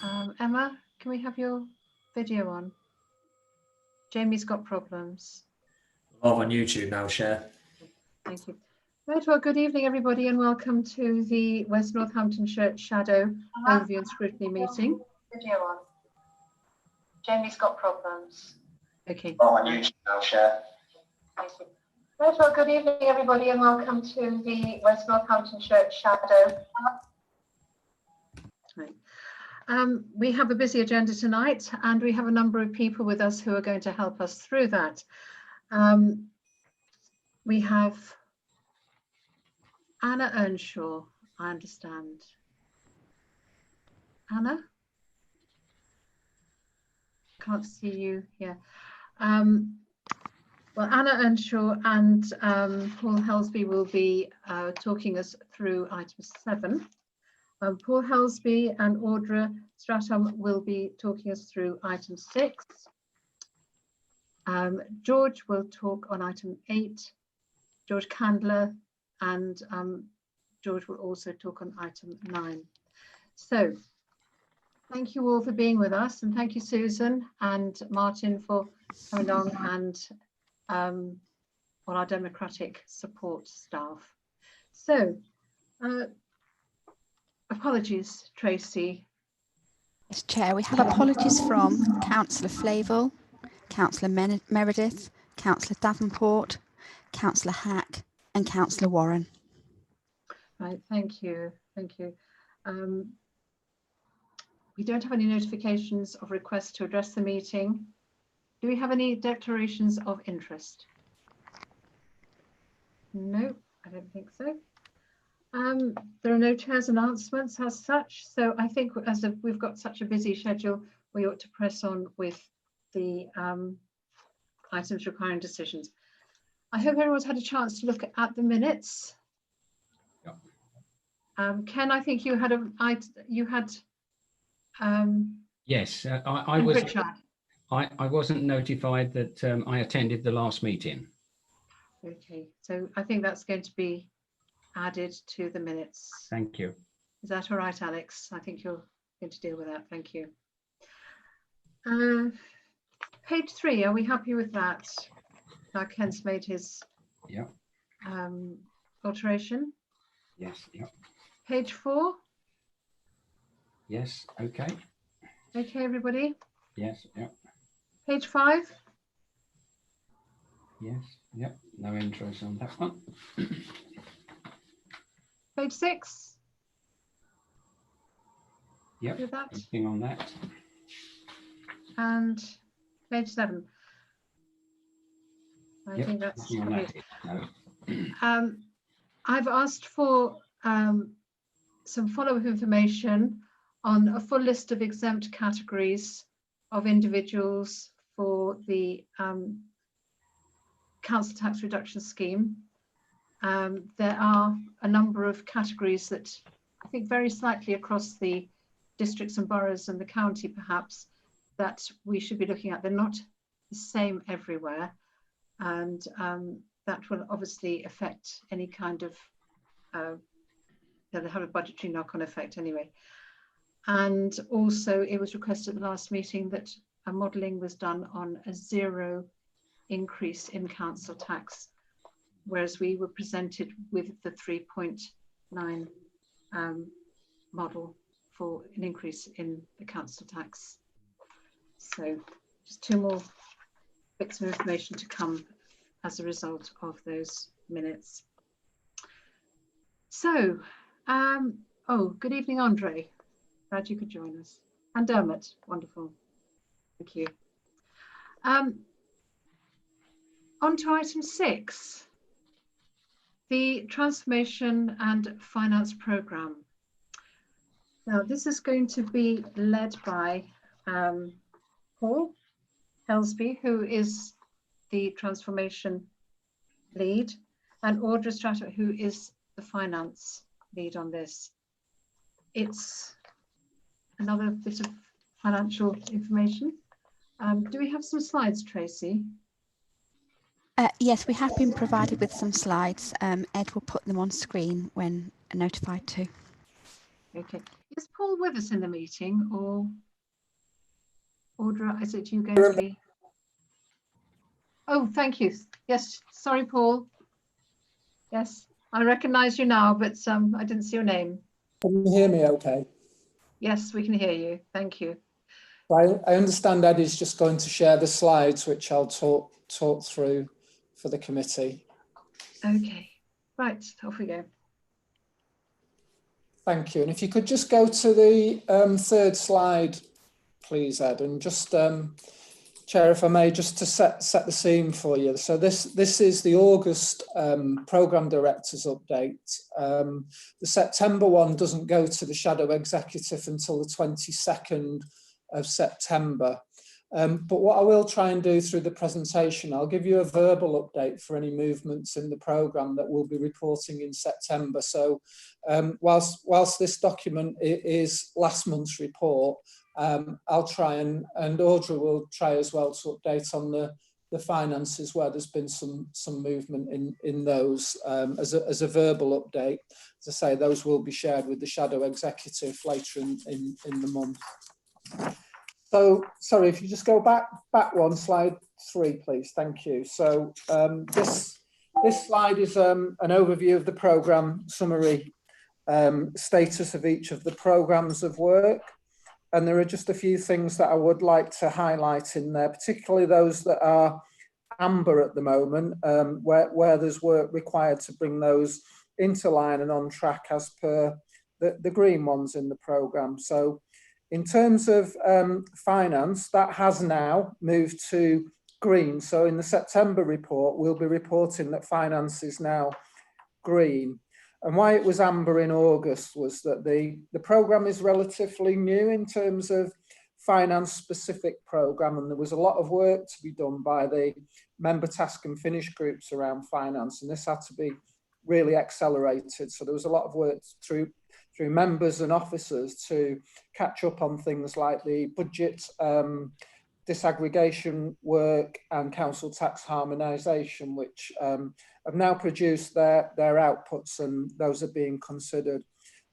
Emma, can we have your video on? Jamie's got problems. Live on YouTube now, share. Thank you. Right, well, good evening, everybody, and welcome to the West Northamptonshire Shadow Overview and Scrutiny meeting. Video on. Jamie's got problems. Okay. Live on YouTube now, share. Thank you. Right, well, good evening, everybody, and welcome to the West Northamptonshire Shadow. Right. We have a busy agenda tonight, and we have a number of people with us who are going to help us through that. We have Anna Earnshaw, I understand. Anna? Can't see you here. Well, Anna Earnshaw and Paul Helsby will be talking us through item 7. Paul Helsby and Audra Stratham will be talking us through item 6. George will talk on item 8. George Candler and George will also talk on item 9. So thank you all for being with us, and thank you, Susan and Martin, for coming along, and all our democratic support staff. So apologies, Tracy. Yes, Chair, we have apologies from Councillor Flavel, Councillor Meredith, Councillor Davenport, Councillor Hack and Councillor Warren. Right, thank you, thank you. We don't have any notifications of requests to address the meeting. Do we have any declarations of interest? No, I don't think so. There are no chair's announcements as such, so I think as we've got such a busy schedule, we ought to press on with the items requiring decisions. I hope everyone's had a chance to look at the minutes. Yep. Ken, I think you had yes, I wasn't notified that I attended the last meeting. Okay, so I think that's going to be added to the minutes. Thank you. Is that all right, Alex? I think you're going to deal with that. Thank you. Page 3, are we happy with that? Now Ken's made his alteration. Yes, yeah. Page 4. Yes, okay. Okay, everybody. Yes, yeah. Page 5. Yes, yep. No interest on that one. Page 6. Yep. Anything on that? And page 7. I think that's it. No. I've asked for some follow-up information on a full list of exempt categories of individuals for the council tax reduction scheme. There are a number of categories that I think vary slightly across the districts and boroughs and the county perhaps, that we should be looking at. They're not the same everywhere, and that will obviously affect any kind of they'll have a budgetary knock-on effect anyway. And also it was requested at the last meeting that a modelling was done on a 0 increase in council tax, whereas we were presented with the 3.9 model for an increase in the council tax. So just 2 more bits of information to come as a result of those minutes. So, oh, good evening, Andre. Glad you could join us. And Dermot, wonderful. Thank you. On to item 6, the Transformation and Finance Programme. Now, this is going to be led by Paul Helsby, who is the transformation lead, and Audra Stratham, who is the finance lead on this. It's another bit of financial information. Do we have some slides, Tracy? Yes, we have been provided with some slides. Ed will put them on screen when notified to. Okay. Is Paul with us in the meeting, or Audra, is it you going to be? Oh, thank you. Yes, sorry, Paul. Yes, I recognise you now, but I didn't see your name. Can you hear me okay? Yes, we can hear you. Thank you. I understand Eddie's just going to share the slides, which I'll talk through for the committee. Okay, right, off we go. Thank you. And if you could just go to the third slide, please, Ed, and just, Chair, if I may, just to set the scene for you. So this is the August Programme Director's update. The September one doesn't go to the Shadow Executive until the 22nd of September. But what I will try and do through the presentation, I'll give you a verbal update for any movements in the programme that we'll be reporting in September. So whilst this document is last month's report, I'll try and Audra will try as well to update on the finances where there's been some movement in those as a verbal update. As I say, those will be shared with the Shadow Executive later in the month. So, sorry, if you just go back one, slide 3, please. Thank you. So this slide is an overview of the programme summary status of each of the programmes of work. And there are just a few things that I would like to highlight in there, particularly those that are amber at the moment, where there's work required to bring those into line and on track as per the green ones in the programme. So in terms of finance, that has now moved to green. So in the September report, we'll be reporting that finance is now green. And why it was amber in August was that the programme is relatively new in terms of finance specific programme, and there was a lot of work to be done by the member task and finish groups around finance, and this had to be really accelerated. So there was a lot of work through members and officers to catch up on things like the budget disaggregation work and council tax harmonisation, which have now produced their outputs, and those are being considered.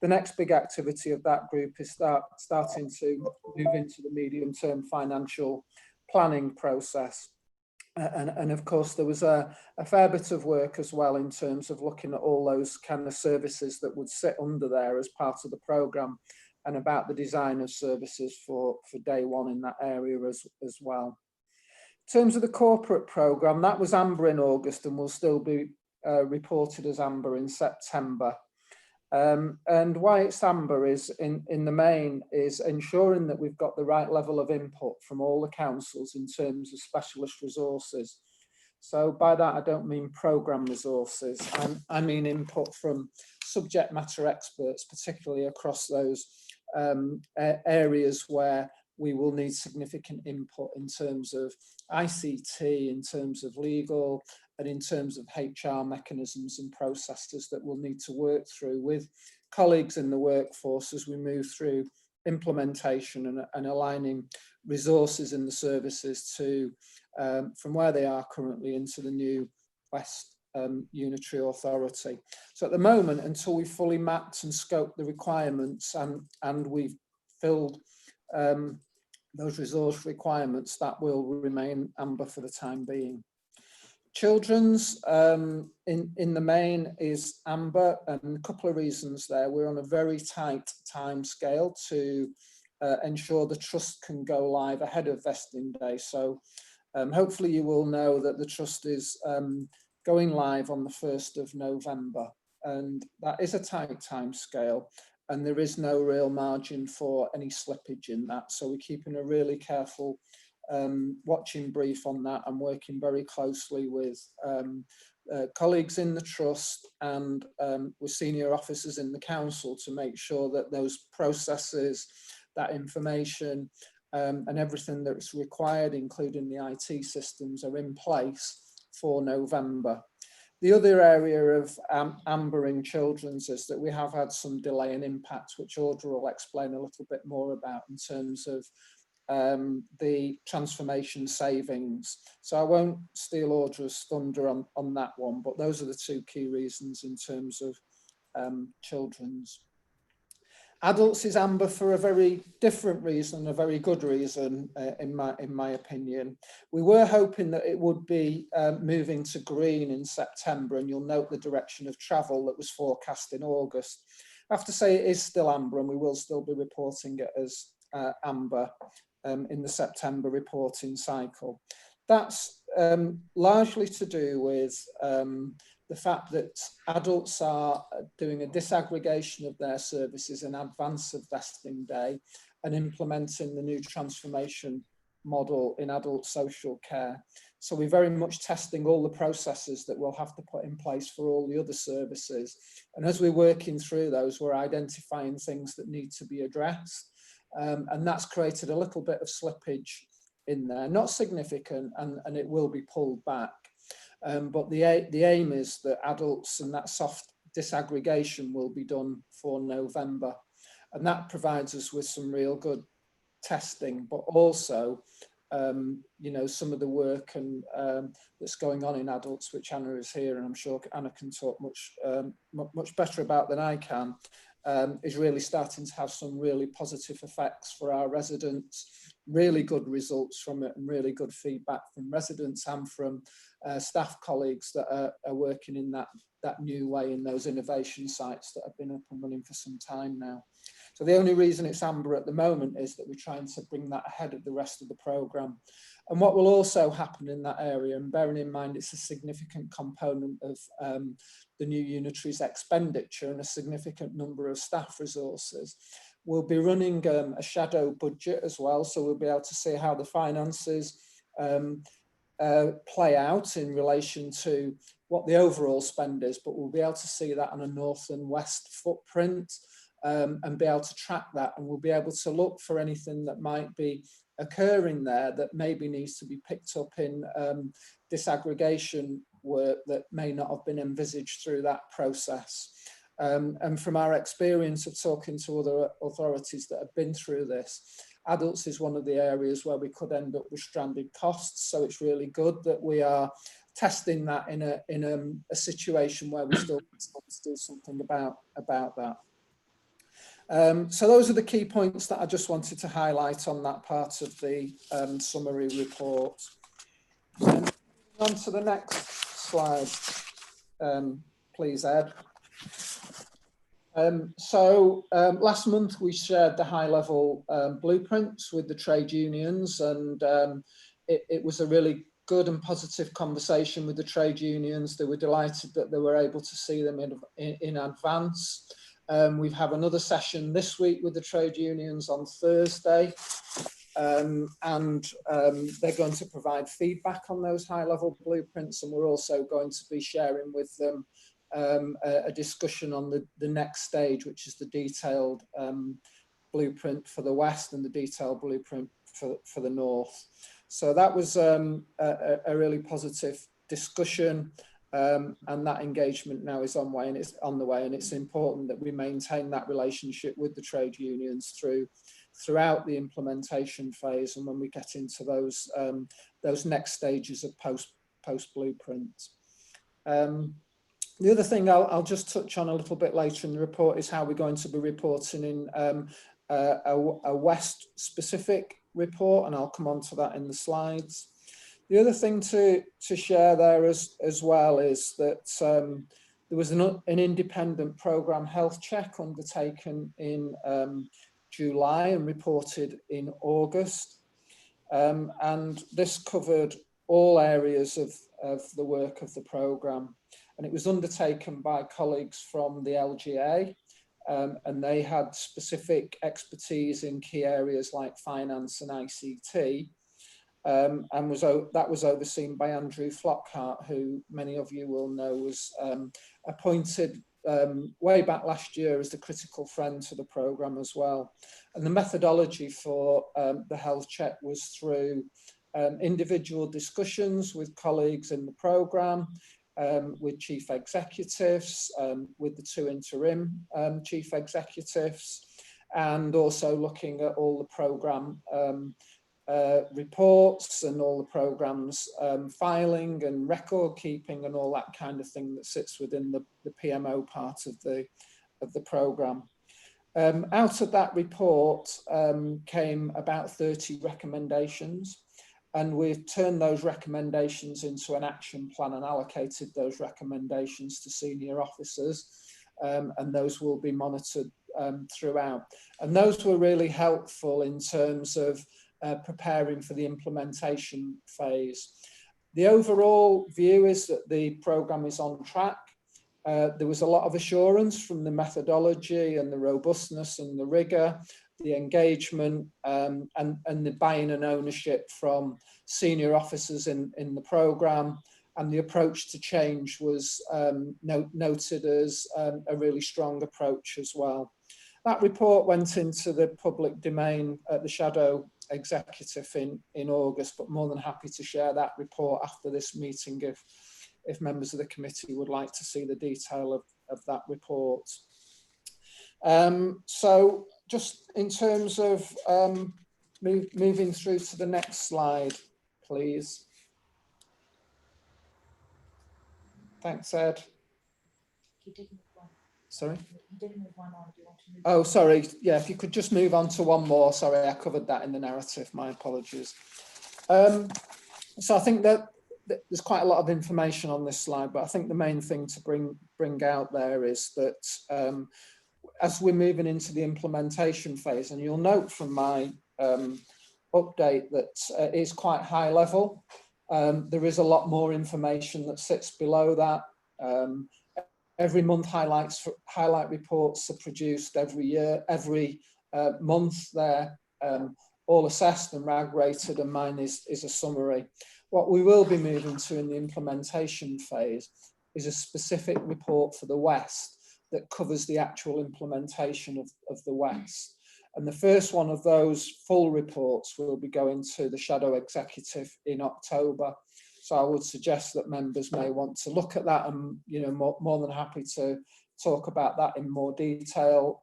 The next big activity of that group is starting to move into the medium-term financial planning process. And of course, there was a fair bit of work as well in terms of looking at all those kind of services that would sit under there as part of the programme, and about the design of services for day one in that area as well. In terms of the corporate programme, that was amber in August and will still be reported as amber in September. And why it's amber is in the main is ensuring that we've got the right level of input from all the councils in terms of specialist resources. So by that, I don't mean programme resources, I mean input from subject matter experts, particularly across those areas where we will need significant input in terms of ICT, in terms of legal, and in terms of HR mechanisms and processes that we'll need to work through with colleagues in the workforce as we move through implementation and aligning resources in the services to from where they are currently into the new West Unitary Authority. So at the moment, until we've fully mapped and scoped the requirements and we've filled those resource requirements, that will remain amber for the time being. Children's in the main is amber, and a couple of reasons there. We're on a very tight time scale to ensure the trust can go live ahead of vesting day. So hopefully you will know that the trust is going live on the 1st of November, and that is a tight time scale, and there is no real margin for any slippage in that. So we're keeping a really careful watching brief on that, and working very closely with colleagues in the trust and with senior officers in the council to make sure that those processes, that information and everything that's required, including the IT systems, are in place for November. The other area of amber in children's is that we have had some delay and impact, which Audra will explain a little bit more about in terms of the transformation savings. So I won't steal Audra's thunder on that one, but those are the two key reasons in terms of children's. Adults is amber for a very different reason, a very good reason, in my opinion. We were hoping that it would be moving to green in September, and you'll note the direction of travel that was forecast in August. I have to say it is still amber, and we will still be reporting it as amber in the September reporting cycle. That's largely to do with the fact that adults are doing a disaggregation of their services in advance of vesting day and implementing the new transformation model in adult social care. So we're very much testing all the processes that we'll have to put in place for all the other services. And as we're working through those, we're identifying things that need to be addressed. And that's created a little bit of slippage in there, not significant, and it will be pulled back. But the aim is that adults and that soft disaggregation will be done for November. And that provides us with some real good testing, but also, you know, some of the work and that's going on in adults, which Anna is here, and I'm sure Anna can talk much better about than I can, is really starting to have some really positive effects for our residents, really good results from it, and really good feedback from residents and from staff colleagues that are working in that new way in those innovation sites that have been up and running for some time now. So the only reason it's amber at the moment is that we're trying to bring that ahead of the rest of the programme. And what will also happen in that area, and bearing in mind it's a significant component of the new unitary's expenditure and a significant number of staff resources, we'll be running a shadow budget as well. So we'll be able to see how the finances play out in relation to what the overall spend is, but we'll be able to see that on a north and west footprint and be able to track that, and we'll be able to look for anything that might be occurring there that maybe needs to be picked up in disaggregation work that may not have been envisaged through that process. And from our experience of talking to other authorities that have been through this, adults is one of the areas where we could end up with stranded costs. So it's really good that we are testing that in a situation where we still want to do something about that. So those are the key points that I just wanted to highlight on that part of the summary report. On to the next slide, please, Ed. Last month we shared the high-level blueprints with the trade unions, and it was a really good and positive conversation with the trade unions. They were delighted that they were able to see them in advance. We have another session this week with the trade unions on Thursday, and they're going to provide feedback on those high-level blueprints, and we're also going to be sharing with them a discussion on the next stage, which is the detailed blueprint for the West and the detailed blueprint for the North. So that was a really positive discussion. And that engagement now is on the way, and it's important that we maintain that relationship with the trade unions throughout the implementation phase, and when we get into those next stages of post blueprint. The other thing I'll just touch on a little bit later in the report is how we're going to be reporting in a West specific report, and I'll come on to that in the slides. The other thing to share there as well is that there was an independent programme health check undertaken in July and reported in August. And this covered all areas of the work of the programme. And it was undertaken by colleagues from the LGA, and they had specific expertise in key areas like finance and ICT. And that was overseen by Andrew Flockhart, who many of you will know was appointed way back last year as the critical friend to the programme as well. And the methodology for the health check was through individual discussions with colleagues in the programme, with chief executives, with the two interim chief executives, and also looking at all the programme reports and all the programmes filing and record keeping and all that kind of thing that sits within the PMO part of the programme. Out of that report came about 30 recommendations, and we've turned those recommendations into an action plan and allocated those recommendations to senior officers, and those will be monitored throughout. And those were really helpful in terms of preparing for the implementation phase. The overall view is that the programme is on track. There was a lot of assurance from the methodology and the robustness and the rigour, the engagement and the buy-in and ownership from senior officers in the programme, and the approach to change was noted as a really strong approach as well. That report went into the public domain at the Shadow Executive in August, but more than happy to share that report after this meeting if members of the committee would like to see the detail of that report. So just in terms of moving through to the next slide, please. Thanks, Ed. Sorry? Oh, sorry. Yeah, if you could just move on to one more. Sorry, I covered that in the narrative. My apologies. So I think that there's quite a lot of information on this slide, but I think the main thing to bring out there is that as we're moving into the implementation phase, and you'll note from my update that it is quite high level. There is a lot more information that sits below that. Every month highlight reports are produced every year, every month they're all assessed and RAG rated, and mine is a summary. What we will be moving to in the implementation phase is a specific report for the West that covers the actual implementation of the West. And the first one of those full reports will be going to the Shadow Executive in October. So I would suggest that members may want to look at that, and more than happy to talk about that in more detail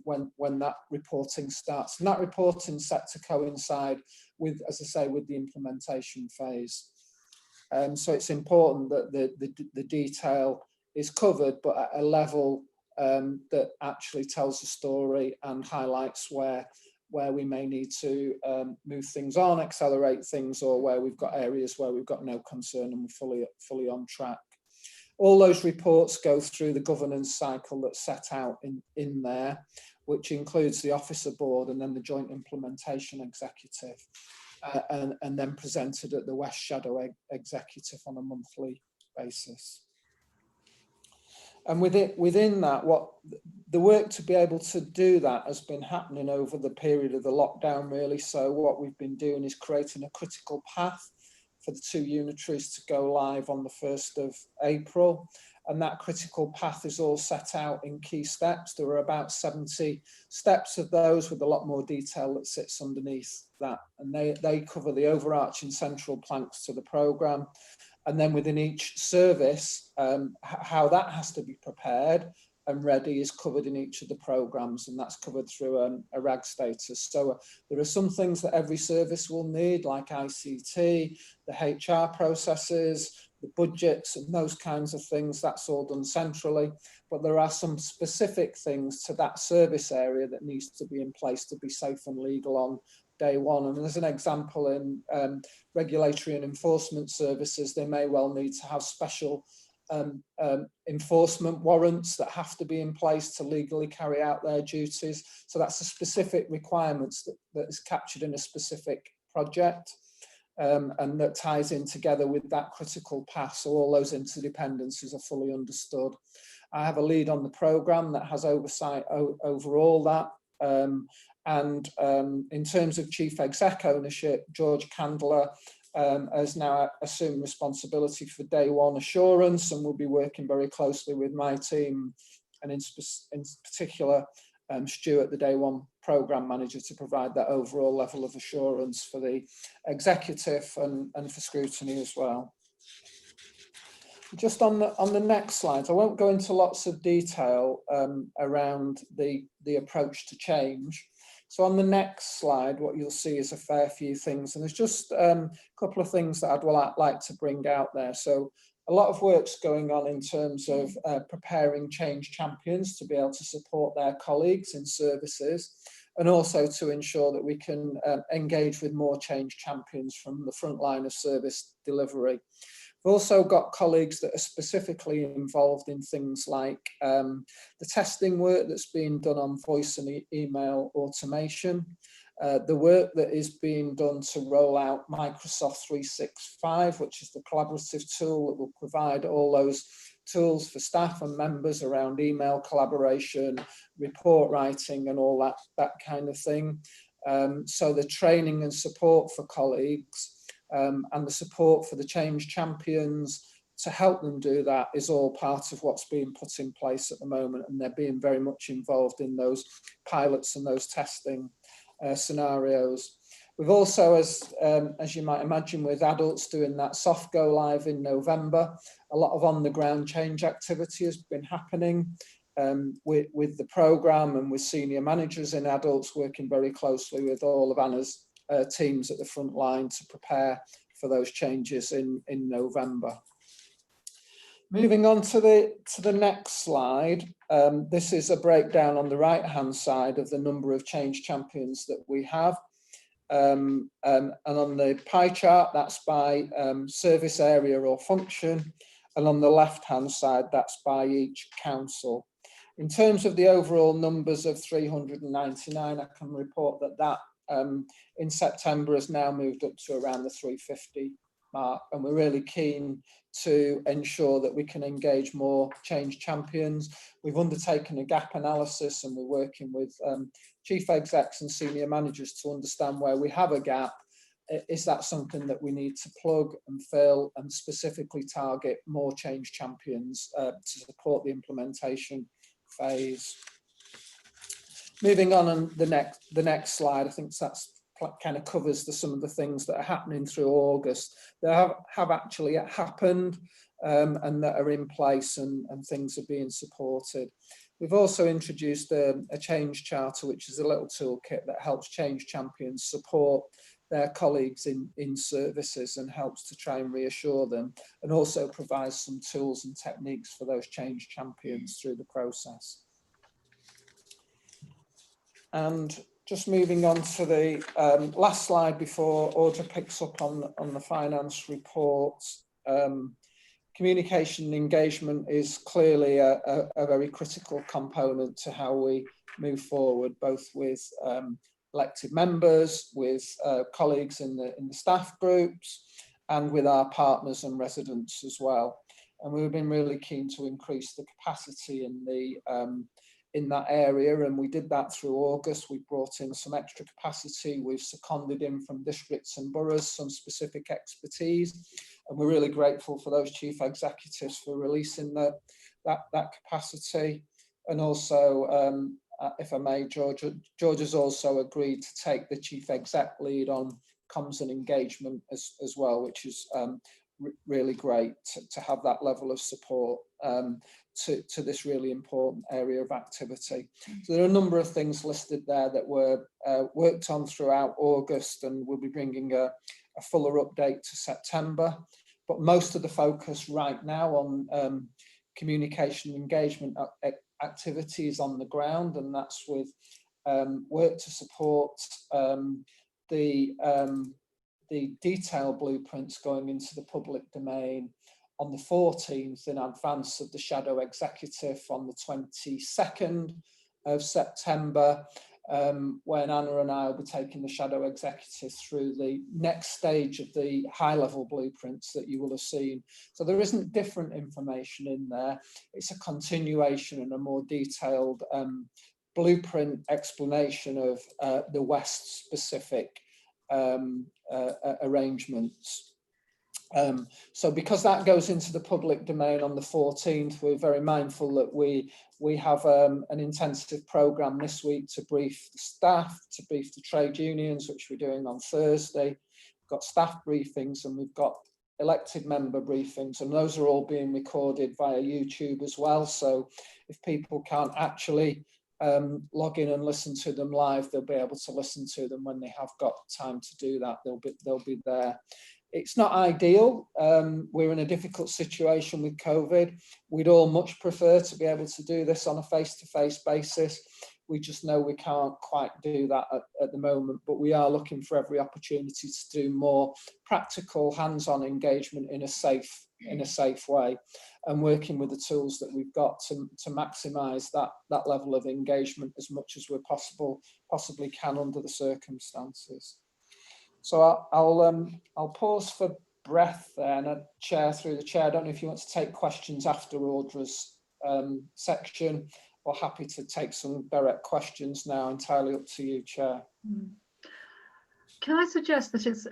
when that reporting starts. And that reporting is set to coincide with, as I say, with the implementation phase. So it's important that the detail is covered, but at a level that actually tells the story and highlights where we may need to move things on, accelerate things, or where we've got areas where we've got no concern and we're fully on track. All those reports go through the governance cycle that's set out in there, which includes the officer board and then the joint implementation executive, and then presented at the West Shadow Executive on a monthly basis. And within that, what the work to be able to do that has been happening over the period of the lockdown, really. So what we've been doing is creating a critical path for the 2 unitaries to go live on the 1st of April. And that critical path is all set out in key steps. There are about 70 steps of those with a lot more detail that sits underneath that. And they cover the overarching central planks to the programme. And then within each service, how that has to be prepared and ready is covered in each of the programmes, and that's covered through a RAG status. So there are some things that every service will need, like ICT, the HR processes, the budgets and those kinds of things. That's all done centrally, but there are some specific things to that service area that needs to be in place to be safe and legal on day one. And as an example, in regulatory and enforcement services, they may well need to have special enforcement warrants that have to be in place to legally carry out their duties. So that's a specific requirements that is captured in a specific project, and that ties in together with that critical path. So all those interdependencies are fully understood. I have a lead on the programme that has oversight over all that. And in terms of Chief Exec ownership, George Candler has now assumed responsibility for day one assurance, and will be working very closely with my team, and in particular Stuart, the day one programme manager, to provide that overall level of assurance for the executive and for scrutiny as well. Just on the next slide, I won't go into lots of detail around the approach to change. So on the next slide, what you'll see is a fair few things, and there's just a couple of things that I'd like to bring out there. So a lot of work's going on in terms of preparing change champions to be able to support their colleagues in services, and also to ensure that we can engage with more change champions from the front line of service delivery. We've also got colleagues that are specifically involved in things like the testing work that's being done on voice and email automation, the work that is being done to roll out Microsoft 365, which is the collaborative tool that will provide all those tools for staff and members around email collaboration, report writing and all that kind of thing. So the training and support for colleagues and the support for the change champions to help them do that is all part of what's being put in place at the moment, and they're being very much involved in those pilots and those testing scenarios. We've also, as you might imagine, with adults doing that soft go live in November, a lot of on the ground change activity has been happening with the programme and with senior managers in adults working very closely with all of Anna's teams at the front line to prepare for those changes in November. Moving on to the next slide, this is a breakdown on the right hand side of the number of change champions that we have. And on the pie chart, that's by service area or function, and on the left hand side, that's by each council. In terms of the overall numbers of 399, I can report that in September has now moved up to around the 350 mark, and we're really keen to ensure that we can engage more change champions. We've undertaken a gap analysis and we're working with chief execs and senior managers to understand where we have a gap. Is that something that we need to plug and fill and specifically target more change champions to support the implementation phase? Moving on the next slide, I think that's kind of covers some of the things that are happening through August that have actually happened and that are in place and things are being supported. We've also introduced a change charter, which is a little toolkit that helps change champions support their colleagues in services and helps to try and reassure them, and also provides some tools and techniques for those change champions through the process. And just moving on to the last slide before Audra picks up on the finance report. Communication and engagement is clearly a very critical component to how we move forward, both with elected members, with colleagues in the staff groups, and with our partners and residents as well. And we've been really keen to increase the capacity in that area, and we did that through August. We brought in some extra capacity. We've seconded in from districts and boroughs some specific expertise, and we're really grateful for those chief executives for releasing that capacity. And also, if I may, George has also agreed to take the chief exec lead on comms and engagement as well, which is really great to have that level of support to this really important area of activity. So there are a number of things listed there that were worked on throughout August, and we'll be bringing a fuller update to September. But most of the focus right now on communication and engagement activities on the ground, and that's with work to support the detailed blueprints going into the public domain on the 14th in advance of the shadow executive on the 22nd of September, when Anna and I will be taking the shadow executive through the next stage of the high level blueprints that you will have seen. So there isn't different information in there. It's a continuation and a more detailed blueprint explanation of the West specific arrangements. So because that goes into the public domain on the 14th, we're very mindful that we have an intensive programme this week to brief the staff, to brief the trade unions, which we're doing on Thursday. We've got staff briefings and we've got elected member briefings, and those are all being recorded via YouTube as well. So if people can't actually log in and listen to them live, they'll be able to listen to them when they have got time to do that. They'll be there. It's not ideal. We're in a difficult situation with COVID. We'd all much prefer to be able to do this on a face-to-face basis. We just know we can't quite do that at the moment, but we are looking for every opportunity to do more practical, hands-on engagement in a safe way, and working with the tools that we've got to maximise that level of engagement as much as we possibly can under the circumstances. So I'll pause for breath there, and Chair, through the Chair, I don't know if you want to take questions after Audra's section, or happy to take some direct questions now, entirely up to you, Chair. Can I suggest that it's,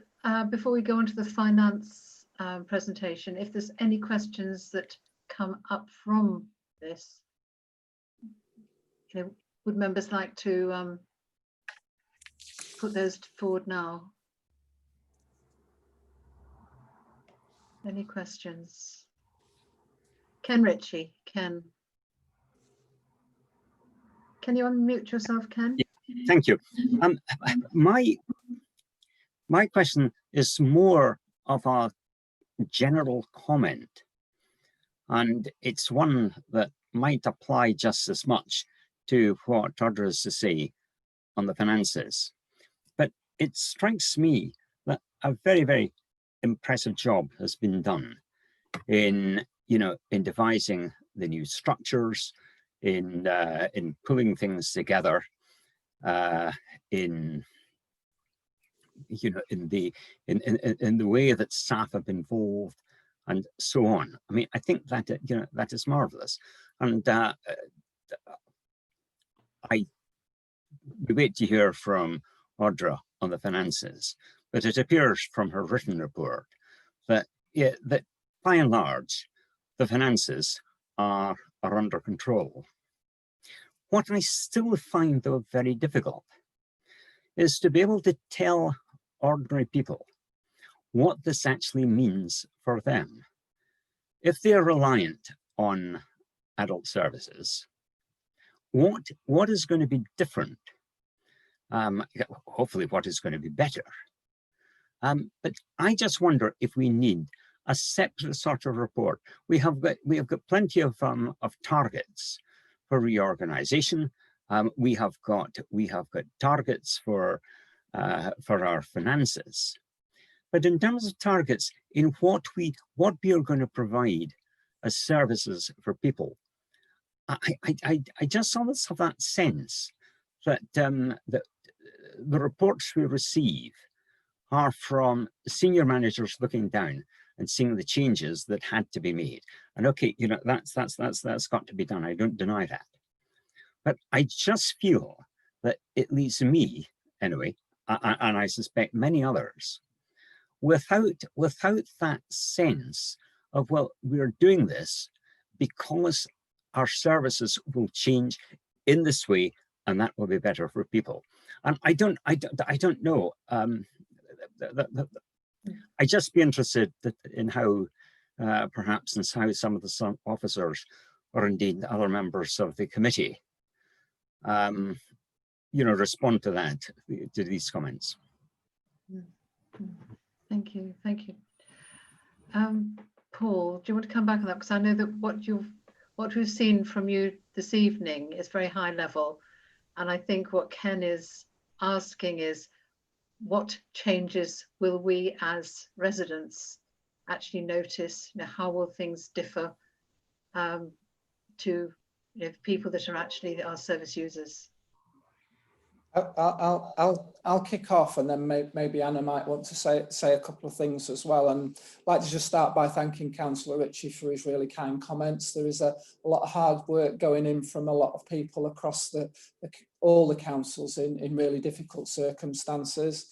before we go on to the finance presentation, if there's any questions that come up from this, would members like to put those forward now? Any questions? Ken Ritchie, Ken. Can you unmute yourself, Ken? Yeah, thank you. My question is more of a general comment, and it's one that might apply just as much to what Audra has to say on the finances. But it strikes me that a very, very impressive job has been done in devising the new structures, in pulling things together, in the way that staff have been involved, and so on. I mean, I think that that is marvelous, and we wait to hear from Audra on the finances, but it appears from her written report that that by and large the finances are under control. What I still find, though, very difficult is to be able to tell ordinary people what this actually means for them. If they're reliant on adult services, what is going to be different? Hopefully what is going to be better. But I just wonder if we need a separate sort of report. We have got plenty of targets for reorganization. We have got targets for our finances. But in terms of targets, in what we are going to provide as services for people, I just always have that sense that the reports we receive are from senior managers looking down and seeing the changes that had to be made. And okay, that's got to be done. I don't deny that. But I just feel that it leaves me, anyway, and I suspect many others, without that sense of, well, we're doing this because our services will change in this way, and that will be better for people. And I don't know. I'd just be interested in how, perhaps, and how some of the officers, or indeed other members of the committee, respond to that, to these comments. Thank you. Paul, do you want to come back on that? Because I know that what we've seen from you this evening is very high level, and I think what Ken is asking is, what changes will we as residents actually notice? How will things differ to people that are actually our service users? I'll kick off, and then maybe Anna might want to say a couple of things as well. And I'd like to just start by thanking Councillor Ritchie for his really kind comments. There is a lot of hard work going in from a lot of people across all the councils in really difficult circumstances.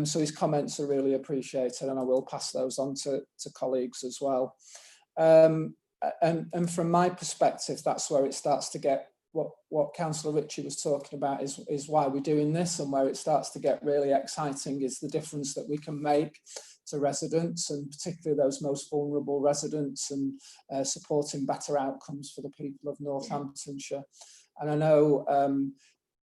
So his comments are really appreciated, and I will pass those on to colleagues as well. And from my perspective, that's where it starts to get what Councillor Ritchie was talking about is why we're doing this, and where it starts to get really exciting is the difference that we can make to residents, and particularly those most vulnerable residents, and supporting better outcomes for the people of Northamptonshire. And I know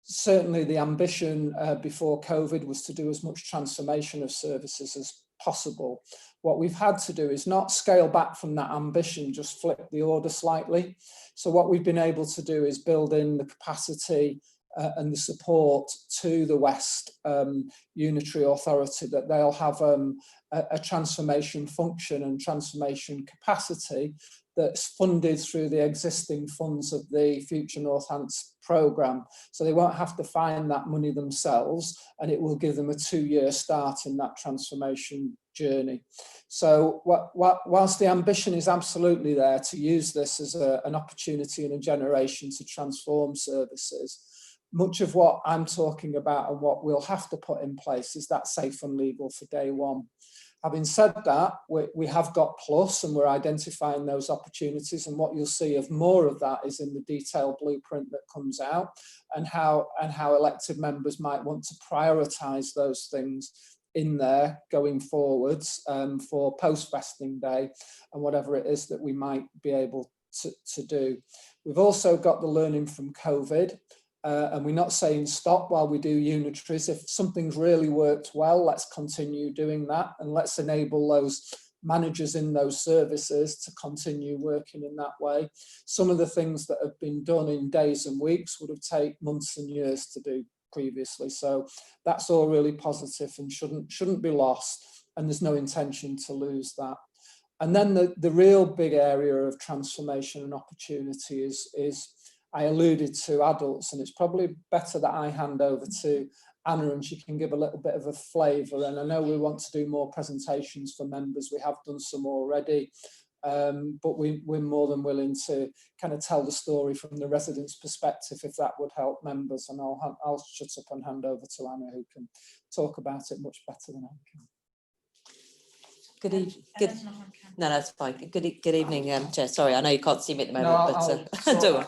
certainly the ambition before COVID was to do as much transformation of services possible. What we've had to do is not scale back from that ambition, just flip the order slightly. So what we've been able to do is build in the capacity and the support to the West Unitary Authority, that they'll have a transformation function and transformation capacity that's funded through the existing funds of the Future Northants programme. So they won't have to find that money themselves, and it will give them a 2-year start in that transformation journey. So whilst the ambition is absolutely there to use this as an opportunity in a generation to transform services, much of what I'm talking about and what we'll have to put in place is that safe and legal for day one. Having said that, we have got plus, and we're identifying those opportunities, and what you'll see of more of that is in the detailed blueprint that comes out, and how elected members might want to prioritise those things in there going forwards for post-vesting day and whatever it is that we might be able to do. We've also got the learning from COVID. And we're not saying stop while we do unitaries. If something's really worked well, let's continue doing that, and let's enable those managers in those services to continue working in that way. Some of the things that have been done in days and weeks would have taken months and years to do previously. So that's all really positive and shouldn't be lost, and there's no intention to lose that. And then the real big area of transformation and opportunity is I alluded to adults, and it's probably better that I hand over to Anna and she can give a little bit of a flavour. And I know we want to do more presentations for members. We have done some already, but we're more than willing to kind of tell the story from the residents' perspective if that would help members. And I'll shut up and hand over to Anna, who can talk about it much better than I can. No, that's fine. Good evening, Chair. Sorry, I know you can't see me at the moment, but don't worry.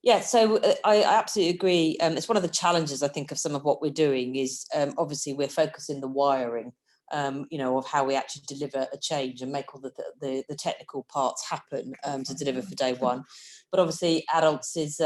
Yeah, so I absolutely agree. It's one of the challenges, I think, of some of what we're doing is obviously we're focusing the wiring, of how we actually deliver a change and make all the technical parts happen to deliver for day one. But obviously adults is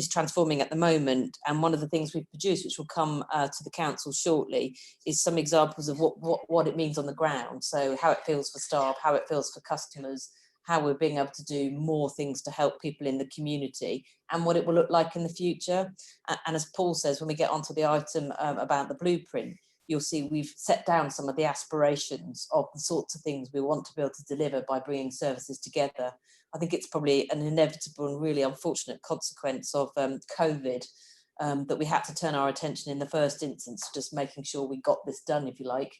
transforming at the moment. And one of the things we've produced, which will come to the council shortly, is some examples of what it means on the ground. So how it feels for staff, how it feels for customers, how we're being able to do more things to help people in the community, and what it will look like in the future. And as Paul says, when we get onto the item about the blueprint, you'll see we've set down some of the aspirations of the sorts of things we want to be able to deliver by bringing services together. I think it's probably an inevitable and really unfortunate consequence of COVID that we had to turn our attention in the first instance to just making sure we got this done, if you like,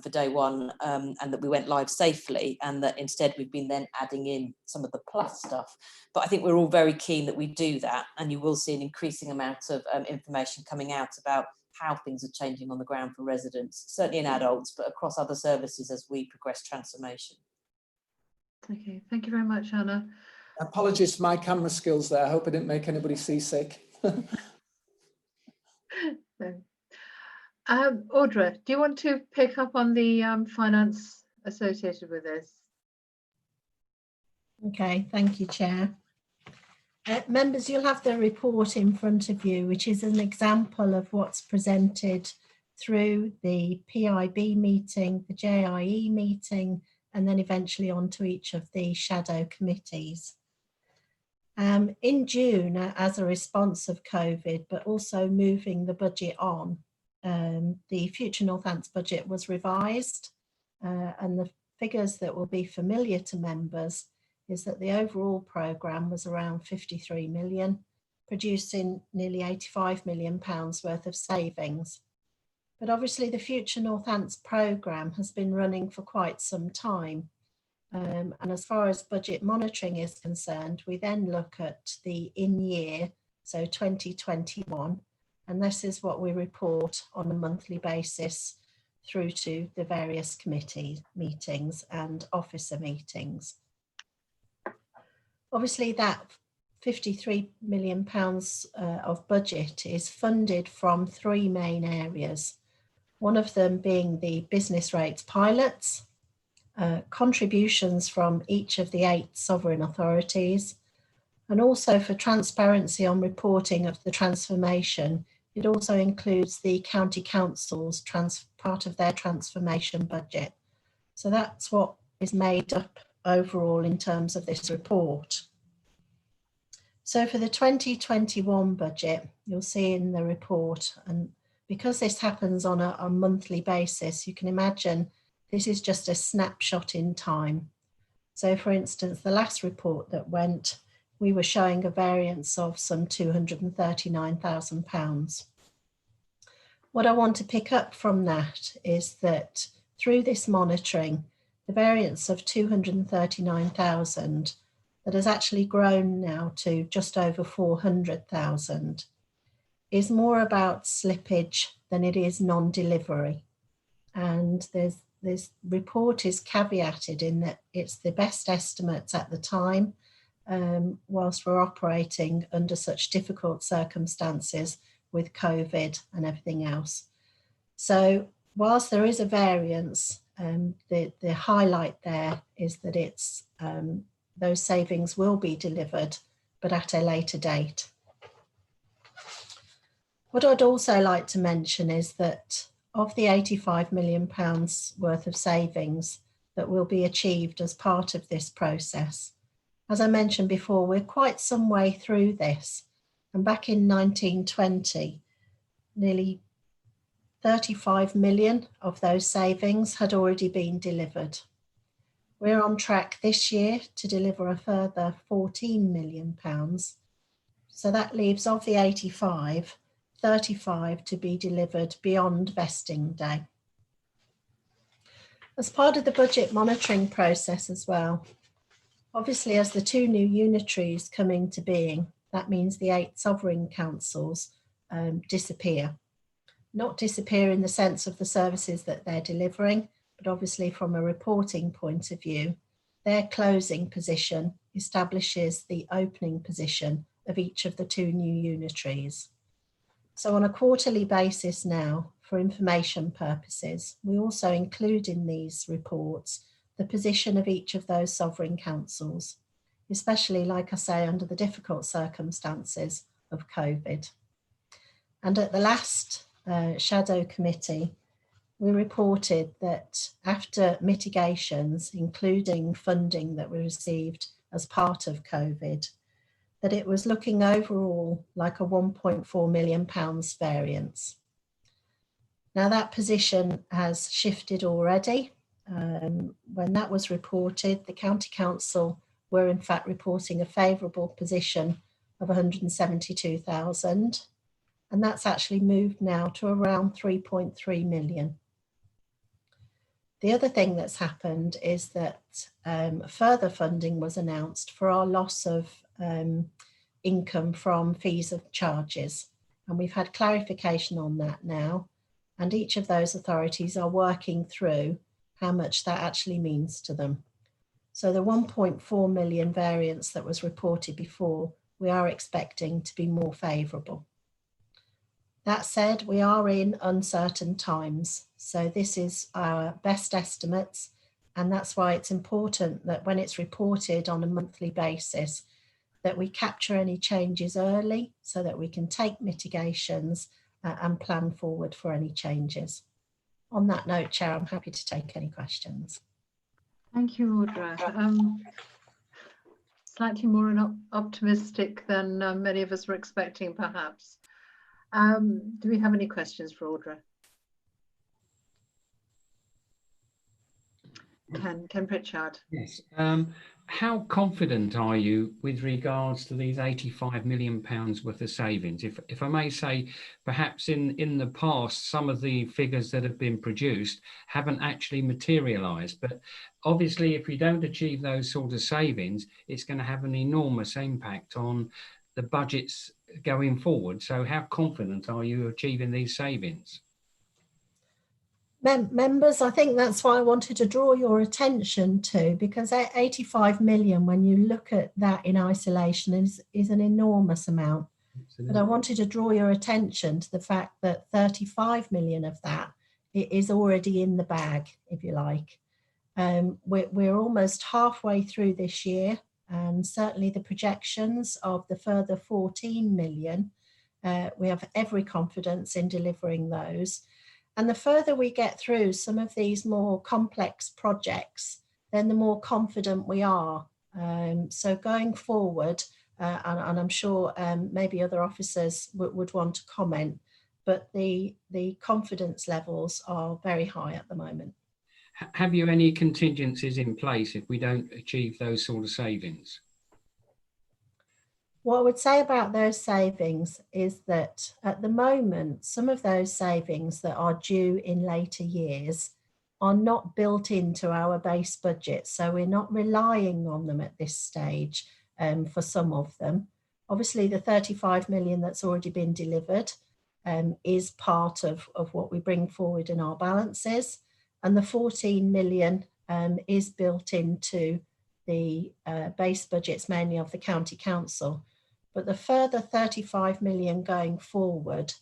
for day one, and that we went live safely, and that instead we've been then adding in some of the plus stuff. But I think we're all very keen that we do that, and you will see an increasing amount of information coming out about how things are changing on the ground for residents, certainly in adults, but across other services as we progress transformation. Okay, thank you very much, Anna. Apologies for my camera skills there. I hope I didn't make anybody seasick. No. Audra, do you want to pick up on the finance associated with this? Okay, thank you, Chair. Members, you'll have the report in front of you, which is an example of what's presented through the PIB meeting, the JIE meeting, and then eventually onto each of the shadow committees. In June, as a response of COVID, but also moving the budget on, the Future Northants budget was revised, and the figures that will be familiar to members is that the overall programme was around 53 million, producing nearly £85 million worth of savings. But obviously the Future Northants programme has been running for quite some time. And as far as budget monitoring is concerned, we then look at the in-year, so 2021, and this is what we report on a monthly basis through to the various committee meetings and officer meetings. Obviously that £53 million of budget is funded from three main areas. One of them being the business rates pilots, contributions from each of the 8 sovereign authorities, and also for transparency on reporting of the transformation It also includes the county council's part of their transformation budget. So that's what is made up overall in terms of this report. So for the 2021 budget, you'll see in the report, and because this happens on a monthly basis, you can imagine this is just a snapshot in time. So for instance, the last report that went, we were showing a variance of some £239,000. What I want to pick up from that is that through this monitoring, the variance of 239,000 that has actually grown now to just over 400,000 is more about slippage than it is non-delivery. And this report is caveated in that it's the best estimates at the time, whilst we're operating under such difficult circumstances with COVID and everything else. So whilst there is a variance, the highlight there is that it's those savings will be delivered, but at a later date. What I'd also like to mention is that of the £85 million worth of savings that will be achieved as part of this process, as I mentioned before, we're quite some way through this. And back in 1920, nearly 35 million of those savings had already been delivered. We're on track this year to deliver a further £14 million. So that leaves of the 85, 35 to be delivered beyond vesting day. As part of the budget monitoring process as well, obviously as the 2 new unitaries come into being, that means the 8 sovereign councils disappear. Not disappear in the sense of the services that they're delivering, but obviously from a reporting point of view, their closing position establishes the opening position of each of the 2 new unitaries. So on a quarterly basis now, for information purposes, we also include in these reports the position of each of those sovereign councils, especially, like I say, under the difficult circumstances of COVID. And at the last shadow committee, we reported that after mitigations, including funding that we received as part of COVID, that it was looking overall like a £1.4 million variance. Now that position has shifted already. When that was reported, the County Council were in fact reporting a favourable position of 172,000, and that's actually moved now to around 3.3 million. The other thing that's happened is that further funding was announced for our loss of income from fees and charges, and we've had clarification on that now, and each of those authorities are working through how much that actually means to them. So the 1.4 million variance that was reported before, we are expecting to be more favourable. That said, we are in uncertain times. So this is our best estimates, and that's why it's important that when it's reported on a monthly basis, that we capture any changes early so that we can take mitigations and plan forward for any changes. On that note, Chair, I'm happy to take any questions. Thank you, Audra. Slightly more optimistic than many of us were expecting, perhaps. Do we have any questions for Audra? Ken Pritchard. Yes. How confident are you with regards to these £85 million worth of savings? If I may say, perhaps in the past, some of the figures that have been produced haven't actually materialised. But obviously, if we don't achieve those sort of savings, it's going to have an enormous impact on the budgets going forward. So how confident are you achieving these savings? Members, I think that's why I wanted to draw your attention to, because 85 million, when you look at that in isolation, is an enormous amount. Absolutely. But I wanted to draw your attention to the fact that 35 million of that is already in the bag, if you like. We're almost halfway through this year, and certainly the projections of the further 14 million We have every confidence in delivering those. And the further we get through some of these more complex projects, then the more confident we are. So going forward, and I'm sure maybe other officers would want to comment, but the confidence levels are very high at the moment. Have you any contingencies in place if we don't achieve those sort of savings? What I would say about those savings is that at the moment, some of those savings that are due in later years are not built into our base budget. So we're not relying on them at this stage for some of them. Obviously, the 35 million that's already been delivered is part of what we bring forward in our balances. And the 14 million is built into the base budgets, mainly of the county council. But the further 35 million going forward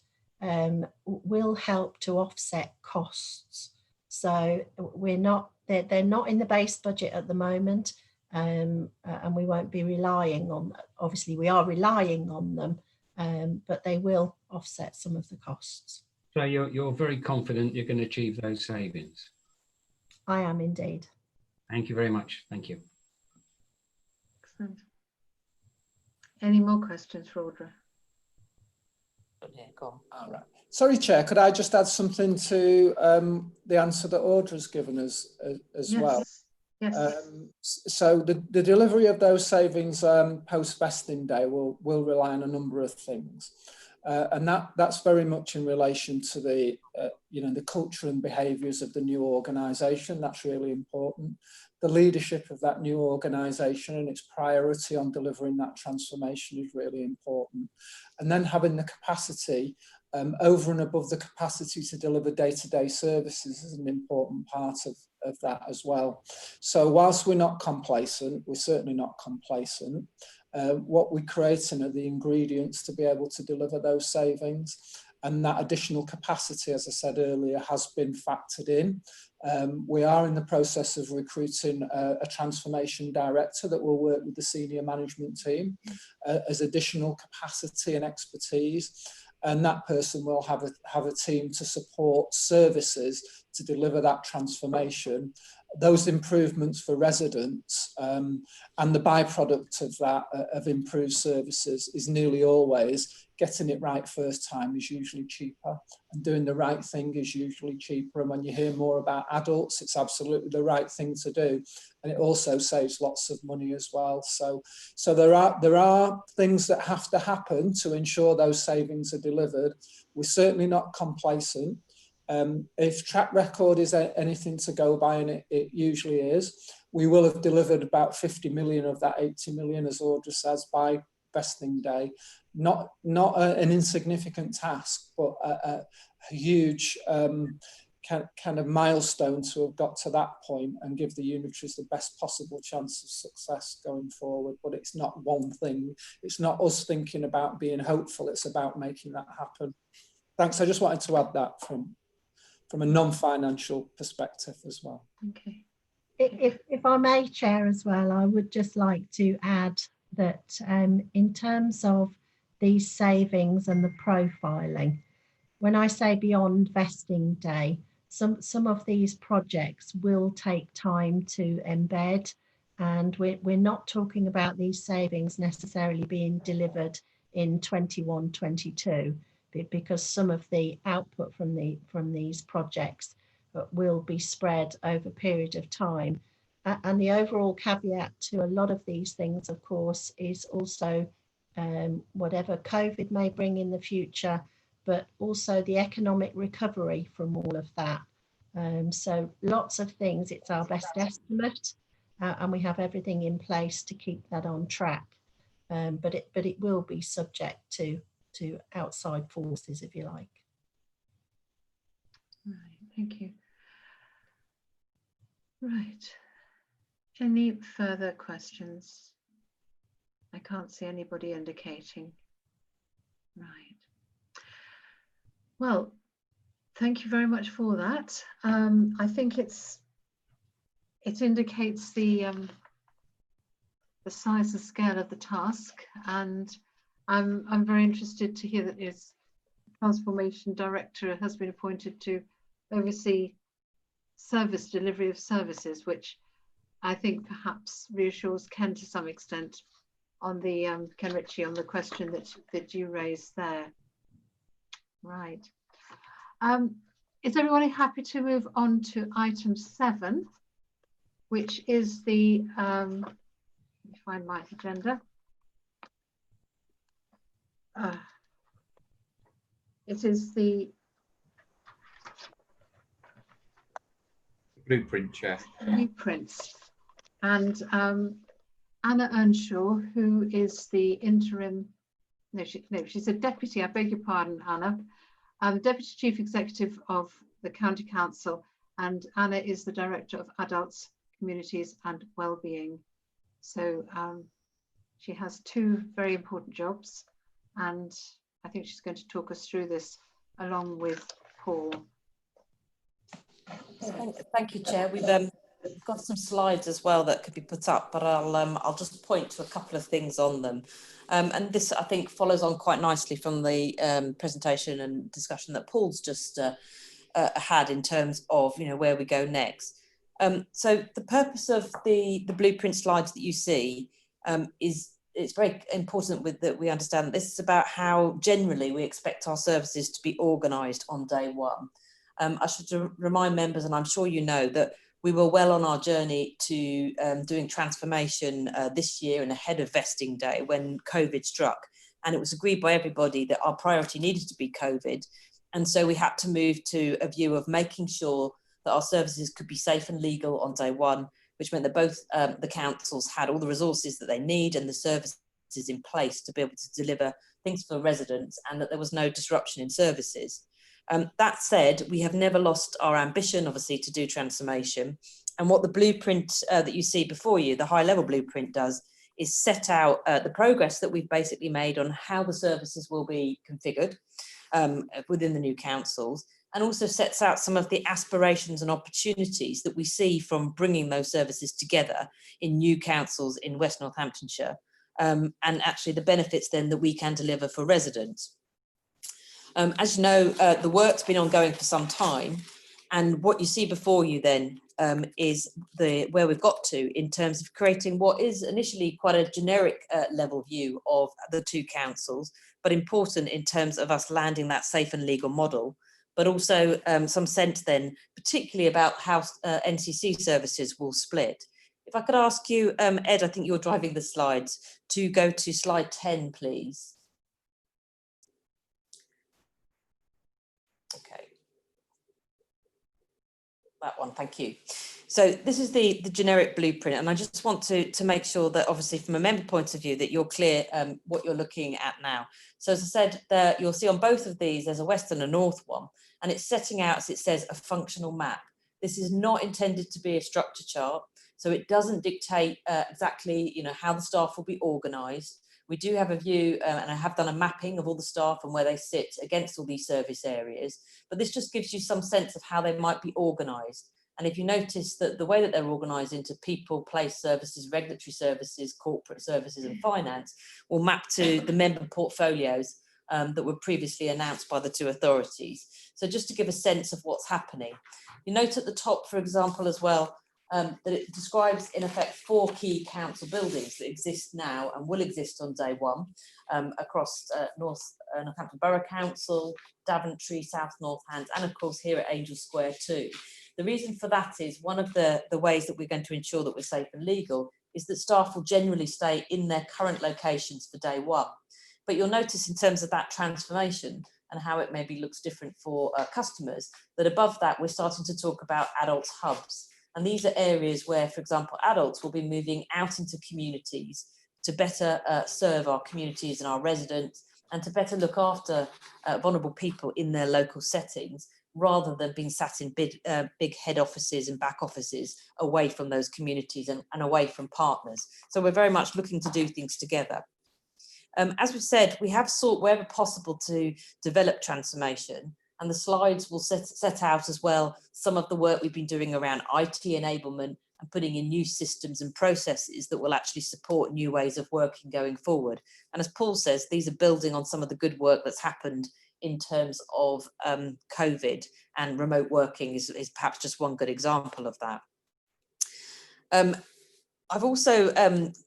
will help to offset costs. So they're not in the base budget at the moment, and we won't be relying on, obviously we are relying on them, but they will offset some of the costs. So you're very confident you're going to achieve those savings? I am indeed. Thank you very much. Thank you. Excellent. Any more questions for Audra? Yeah, go on. All right. Sorry, Chair, could I just add something to the answer that Audra's given us as Yes. well? Yes. So the delivery of those savings post-vesting day will rely on a number of things. And that's very much in relation to the, the culture and behaviours of the new organisation. That's really important. The leadership of that new organisation and its priority on delivering that transformation is really important. And then having the capacity, over and above the capacity to deliver day-to-day services, is an important part of that as well. So whilst we're not complacent, we're certainly not complacent. What we're creating are the ingredients to be able to deliver those savings, and that additional capacity, as I said earlier, has been factored in. We are in the process of recruiting a transformation director that will work with the senior management team as additional capacity and expertise, and that person will have a team to support services to deliver that transformation. Those improvements for residents and the byproduct of that, of improved services, is nearly always getting it right first time is usually cheaper, and doing the right thing is usually cheaper. And when you hear more about adults, it's absolutely the right thing to do, and it also saves lots of money as well. So there are things that have to happen to ensure those savings are delivered. We're certainly not complacent. If track record is anything to go by, and it usually is, we will have delivered about 50 million of that 80 million, as Audra says, by vesting day. Not an insignificant task, but a huge kind of milestone to have got to that point and give the unitaries the best possible chance of success going forward. But it's not one thing. It's not us thinking about being hopeful. It's about making that happen. Thanks. I just wanted to add that from a non-financial perspective as well. Okay. If I may, Chair, as well, I would just like to add that in terms of these savings and the profiling, when I say beyond vesting day, some of these projects will take time to embed, and we're not talking about these savings necessarily being delivered in 21-22, because some of the output from these projects will be spread over a period of time. And the overall caveat to a lot of these things, of course, is also whatever COVID may bring in the future, but also the economic recovery from all of that. So lots of things, it's our best estimate, and we have everything in place to keep that on track. But it will be subject to outside forces, if you like. Right, thank you. Right. Any further questions? I can't see anybody indicating. Right. Well, thank you very much for that. I think it indicates the size and scale of the task, and I'm very interested to hear that his transformation director has been appointed to oversee delivery of services, which I think perhaps reassures Ken to some extent on the Ken Ritchie, on the question that you raised there. Right. Is everybody happy to move on to item 7, which is the let me find my agenda. It is the blueprint, Chair. Blueprints, and Anna Earnshaw, who is the interim, she's a deputy, I beg your pardon, Anna, Deputy Chief Executive of the County Council, and Anna is the Director of Adults, Communities and Wellbeing. So she has 2 very important jobs, and I think she's going to talk us through this along with Paul. Thank you, Chair. We've got some slides as well that could be put up, but I'll just point to a couple of things on them. And this, I think, follows on quite nicely from the presentation and discussion that Paul's just had in terms of, where we go next. So the purpose of the blueprint slides that you see is, it's very important that we understand that this is about how generally we expect our services to be organised on day one. I should remind members, and I'm sure you know, that we were well on our journey to doing transformation this year and ahead of vesting day when COVID struck. And it was agreed by everybody that our priority needed to be COVID. And so we had to move to a view of making sure that our services could be safe and legal on day one, which meant that both the councils had all the resources that they need and the services in place to be able to deliver things for residents, and that there was no disruption in services. That said, we have never lost our ambition, obviously, to do transformation. And what the blueprint that you see before you, the high level blueprint, does is set out the progress that we've basically made on how the services will be configured within the new councils, and also sets out some of the aspirations and opportunities that we see from bringing those services together in new councils in West Northamptonshire, and actually the benefits then that we can deliver for residents. As you know, the work's been ongoing for some time, and what you see before you then is where we've got to in terms of creating what is initially quite a generic level view of the 2 councils, but important in terms of us landing that safe and legal model, but also some sense then, particularly about how NCC services will split. If I could ask you, Ed, I think you're driving the slides, to go to slide 10, please. Okay. That one, thank you. So this is the generic blueprint, and I just want to make sure that, obviously, from a member point of view, that you're clear what you're looking at now. So as I said, you'll see on both of these, there's a west and a north one, and it's setting out, as it says, a functional map. This is not intended to be a structure chart, so it doesn't dictate exactly, how the staff will be organised. We do have a view, and I have done a mapping of all the staff and where they sit against all these service areas, but this just gives you some sense of how they might be organised. And if you notice that the way that they're organised into people, place services, regulatory services, corporate services and finance will map to the member portfolios that were previously announced by the 2 authorities. So just to give a sense of what's happening. You note at the top, for example, as well, that it describes, in effect, 4 key council buildings that exist now and will exist on day one across Northampton Borough Council, Daventry, South Northants, and of course here at Angel Square too. The reason for that is one of the ways that we're going to ensure that we're safe and legal is that staff will generally stay in their current locations for day one. But you'll notice in terms of that transformation and how it maybe looks different for customers, that above that we're starting to talk about adults hubs. And these are areas where, for example, adults will be moving out into communities to better serve our communities and our residents, and to better look after vulnerable people in their local settings, rather than being sat in big head offices and back offices away from those communities and away from partners. So we're very much looking to do things together. As we've said, we have sought wherever possible to develop transformation, and the slides will set out as well some of the work we've been doing around IT enablement and putting in new systems and processes that will actually support new ways of working going forward. And as Paul says, these are building on some of the good work that's happened in terms of COVID, and remote working is perhaps just one good example of that. I've also,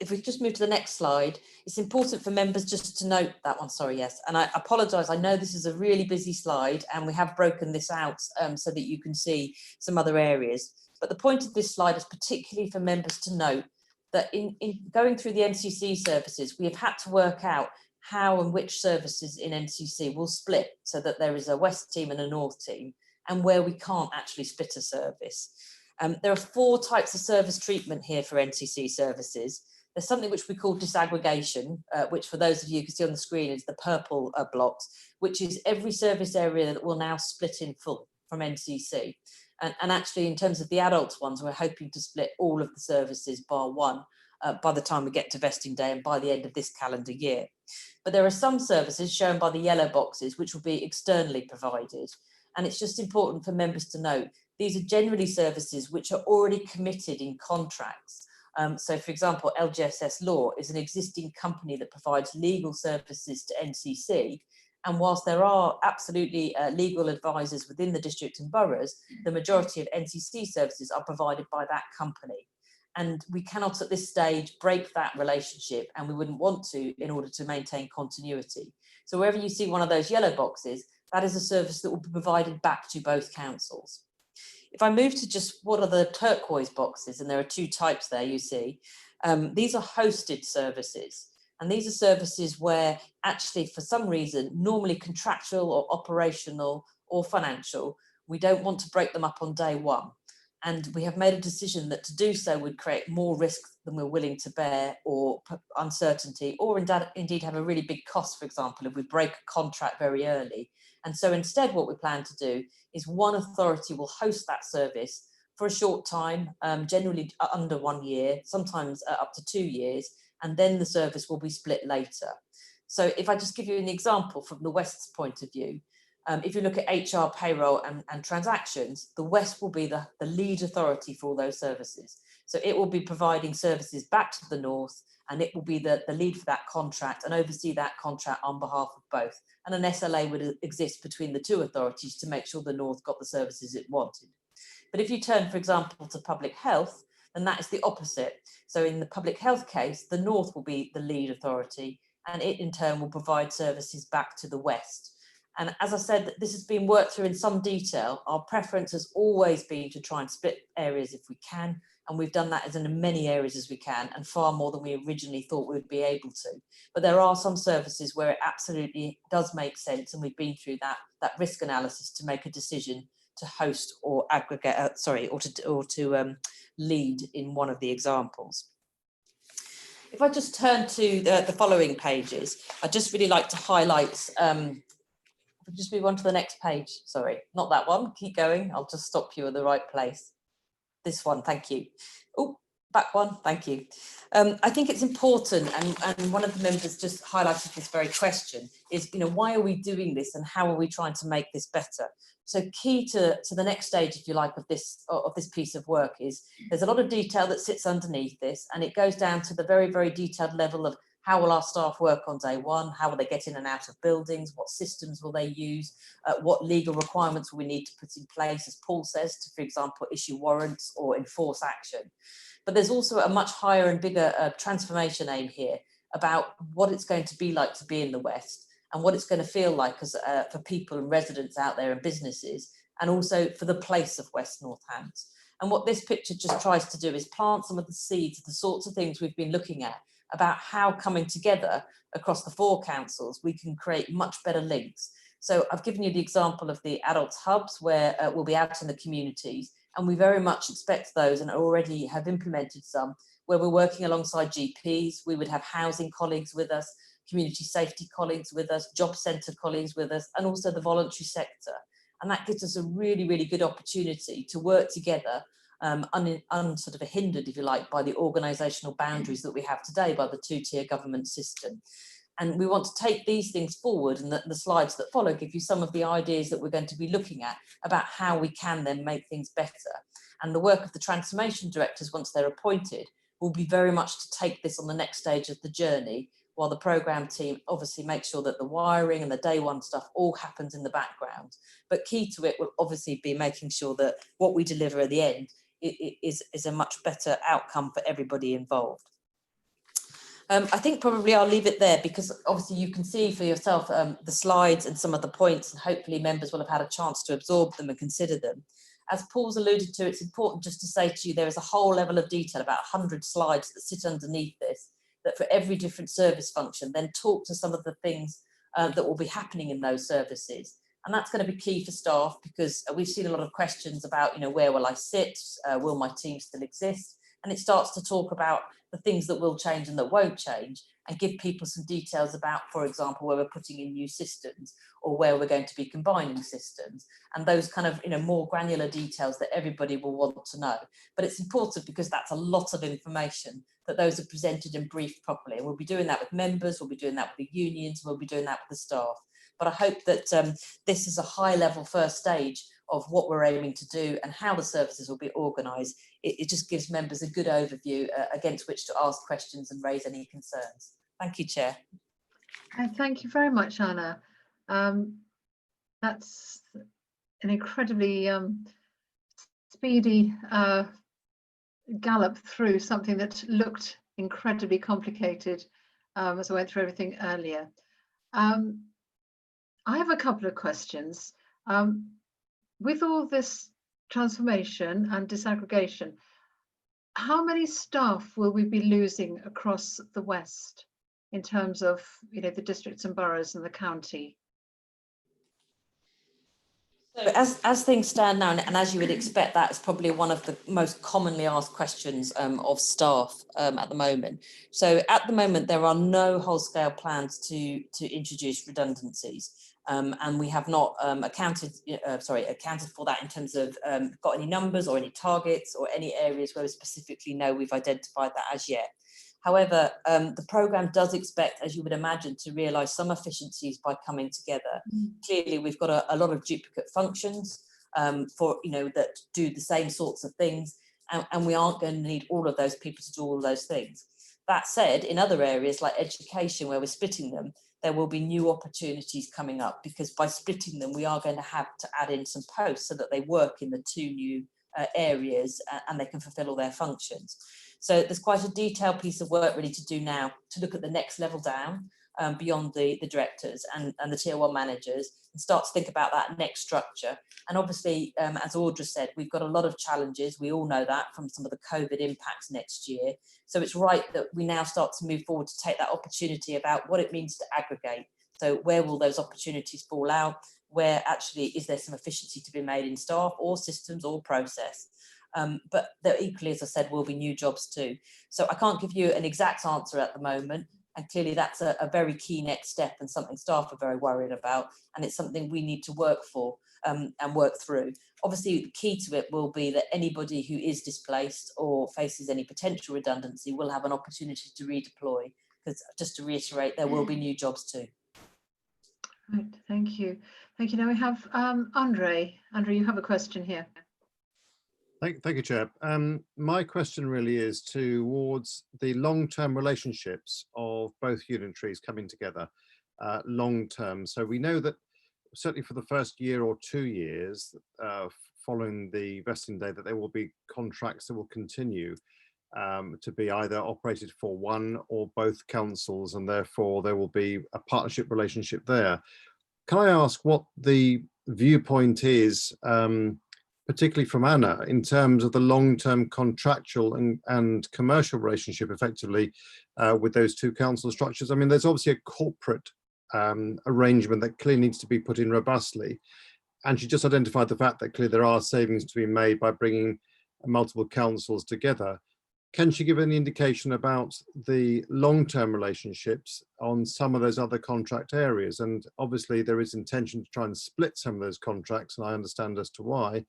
if we just move to the next slide, it's important for members just to note that one, sorry, yes. And I apologise, I know this is a really busy slide and we have broken this out so that you can see some other areas. But the point of this slide is particularly for members to note that in going through the NCC services, we have had to work out how and which services in NCC will split so that there is a West team and a North team, and where we can't actually split a service. There are 4 types of service treatment here for NCC services. There's something which we call disaggregation, which for those of you who can see on the screen is the purple blocks, which is every service area that will now split in full from NCC. And actually, in terms of the adults ones, we're hoping to split all of the services bar one by the time we get to vesting day and by the end of this calendar year. But there are some services shown by the yellow boxes which will be externally provided. And it's just important for members to note, these are generally services which are already committed in contracts. So for example, LGSS Law is an existing company that provides legal services to NCC. And whilst there are absolutely legal advisors within the district and boroughs, the majority of NCC services are provided by that company. And we cannot at this stage break that relationship, and we wouldn't want to in order to maintain continuity. So wherever you see one of those yellow boxes, that is a service that will be provided back to both councils. If I move to just what are the turquoise boxes, and there are 2 types there you see, these are hosted services. And these are services where actually for some reason, normally contractual or operational or financial, we don't want to break them up on day one. And we have made a decision that to do so would create more risk than we're willing to bear, or uncertainty, or indeed have a really big cost, for example, if we break a contract very early. And so instead what we plan to do is one authority will host that service for a short time, generally under 1 year, sometimes up to 2 years, and then the service will be split later. So if I just give you an example from the West's point of view, if you look at HR, payroll and transactions, the West will be the lead authority for all those services. So it will be providing services back to the North, and it will be the lead for that contract and oversee that contract on behalf of both. And an SLA would exist between the 2 authorities to make sure the North got the services it wanted. But if you turn, for example, to public health, then that is the opposite. So in the public health case, the North will be the lead authority, and it in turn will provide services back to the West. And as I said, this has been worked through in some detail. Our preference has always been to try and split areas if we can, and we've done that as in many areas as we can, and far more than we originally thought we would be able to. But there are some services where it absolutely does make sense, and we've been through that risk analysis to make a decision to host or aggregate, or to lead in one of the examples. If I just turn to the following pages, I'd just really like to highlight, just move on to the next page. Sorry, not that one. Keep going. I'll just stop you at the right place. This one, thank you. Oh, back one, thank you. I think it's important, and one of the members just highlighted this very question, is, why are we doing this and how are we trying to make this better? So key to the next stage, if you like, of this piece of work is there's a lot of detail that sits underneath this, and it goes down to the very, very detailed level of how will our staff work on day one? How will they get in and out of buildings? What systems will they use? What legal requirements will we need to put in place, as Paul says, to, for example, issue warrants or enforce action? But there's also a much higher and bigger transformation aim here about what it's going to be like to be in the West, and what it's going to feel like as for people and residents out there and businesses, and also for the place of West Northants. And what this picture just tries to do is plant some of the seeds of the sorts of things we've been looking at about how coming together across the 4 councils, we can create much better links. So I've given you the example of the adults hubs where we'll be out in the communities, and we very much expect those, and already have implemented some, where we're working alongside GPs. We would have housing colleagues with us, community safety colleagues with us, job centre colleagues with us, and also the voluntary sector. And that gives us a really, really good opportunity to work together, sort of hindered, if you like, by the organisational boundaries that we have today by the 2-tier government system. And we want to take these things forward, and the slides that follow give you some of the ideas that we're going to be looking at about how we can then make things better. And the work of the transformation directors, once they're appointed, will be very much to take this on the next stage of the journey, while the programme team obviously make sure that the wiring and the day one stuff all happens in the background. But key to it will obviously be making sure that what we deliver at the end is a much better outcome for everybody involved. I think probably I'll leave it there, because obviously you can see for yourself the slides and some of the points, and hopefully members will have had a chance to absorb them and consider them. As Paul's alluded to, it's important just to say to you, there is a whole level of detail, about 100 slides that sit underneath this, that for every different service function, then talk to some of the things that will be happening in those services. And that's going to be key for staff, because we've seen a lot of questions about, where will I sit? Will my team still exist? And it starts to talk about the things that will change and that won't change, and give people some details about, for example, where we're putting in new systems or where we're going to be combining systems, and those kind of more granular details that everybody will want to know. But it's important, because that's a lot of information, that those are presented and briefed properly. And we'll be doing that with members, we'll be doing that with the unions, we'll be doing that with the staff. But I hope that this is a high level first stage of what we're aiming to do and how the services will be organised. It just gives members a good overview against which to ask questions and raise any concerns. Thank you, Chair. Thank you very much, Anna. That's an incredibly speedy gallop through something that looked incredibly complicated as I went through everything earlier. I have a couple of questions. With all this transformation and disaggregation, how many staff will we be losing across the West in terms of the districts and boroughs and the county? So as things stand now, and as you would expect, that is probably one of the most commonly asked questions of staff at the moment. So at the moment, there are no whole-scale plans to introduce redundancies. And we have not accounted for that in terms of got any numbers or any targets or any areas where we specifically know we've identified that as yet. However, the programme does expect, as you would imagine, to realise some efficiencies by coming together. Clearly, we've got a lot of duplicate functions that do the same sorts of things, and we aren't going to need all of those people to do all of those things. That said, in other areas like education, where we're splitting them, there will be new opportunities coming up, because by splitting them, we are going to have to add in some posts so that they work in the two new areas and they can fulfil all their functions. So there's quite a detailed piece of work really to do now to look at the next level down beyond the directors and the tier one managers, and start to think about that next structure. And obviously, as Audra said, we've got a lot of challenges. We all know that from some of the COVID impacts next year. So it's right that we now start to move forward to take that opportunity about what it means to aggregate. So where will those opportunities fall out? Where actually is there some efficiency to be made in staff or systems or process? But there equally, as I said, will be new jobs too. So I can't give you an exact answer at the moment. And clearly that's a very key next step, and something staff are very worried about. And it's something we need to work for and work through. Obviously, the key to it will be that anybody who is displaced or faces any potential redundancy will have an opportunity to redeploy, because just to reiterate, there will be new jobs too. Right, thank you. Thank you. Now we have Andre. Andre, you have a question here. Thank you, Chair. My question really is towards the long-term relationships of both unitaries coming together long-term. So we know that certainly for the first year or 2 years following the vesting day, that there will be contracts that will continue to be either operated for one or both councils, and therefore there will be a partnership relationship there. Can I ask what the viewpoint is, particularly from Anna, in terms of the long-term contractual and commercial relationship effectively with those two council structures? I mean, there's obviously a corporate arrangement that clearly needs to be put in robustly. And she just identified the fact that clearly there are savings to be made by bringing multiple councils together. Can she give any indication about the long-term relationships on some of those other contract areas? And obviously there is intention to try and split some of those contracts, and I understand as to why,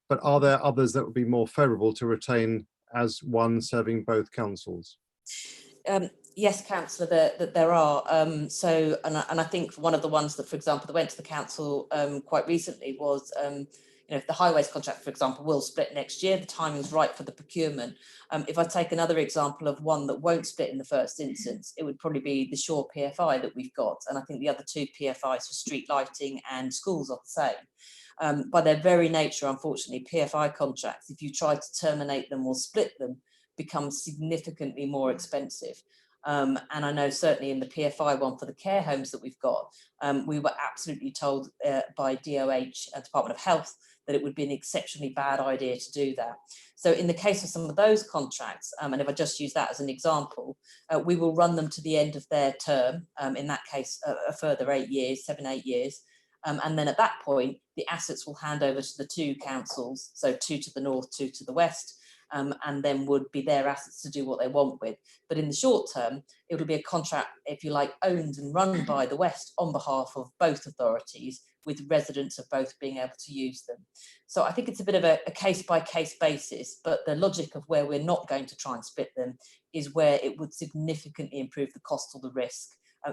but are there others that would be more favourable to retain as one serving both councils? Yes, Councillor, there are. And I think one of the ones that, for example, that went to the council quite recently was, if the highways contract, for example, will split next year, the timing's right for the procurement. If I take another example of one that won't split in the first instance, it would probably be the Shore PFI that we've got. And I think the other two PFIs for street lighting and schools are the same. By their very nature, unfortunately, PFI contracts, if you try to terminate them or split them, become significantly more expensive. And I know certainly in the PFI one for the care homes that we've got, we were absolutely told by DOH, Department of Health, that it would be an exceptionally bad idea to do that. So in the case of some of those contracts, and if I just use that as an example, we will run them to the end of their term, in that case, a further 8 years, 7-8 years. And then at that point, the assets will hand over to the two councils, so 2 to the north, 2 to the west, and then would be their assets to do what they want with. But in the short term, it will be a contract, if you like, owned and run by the West on behalf of both authorities, with residents of both being able to use them. So I think it's a bit of a case-by-case basis, but the logic of where we're not going to try and split them is where it would significantly improve the cost or the risk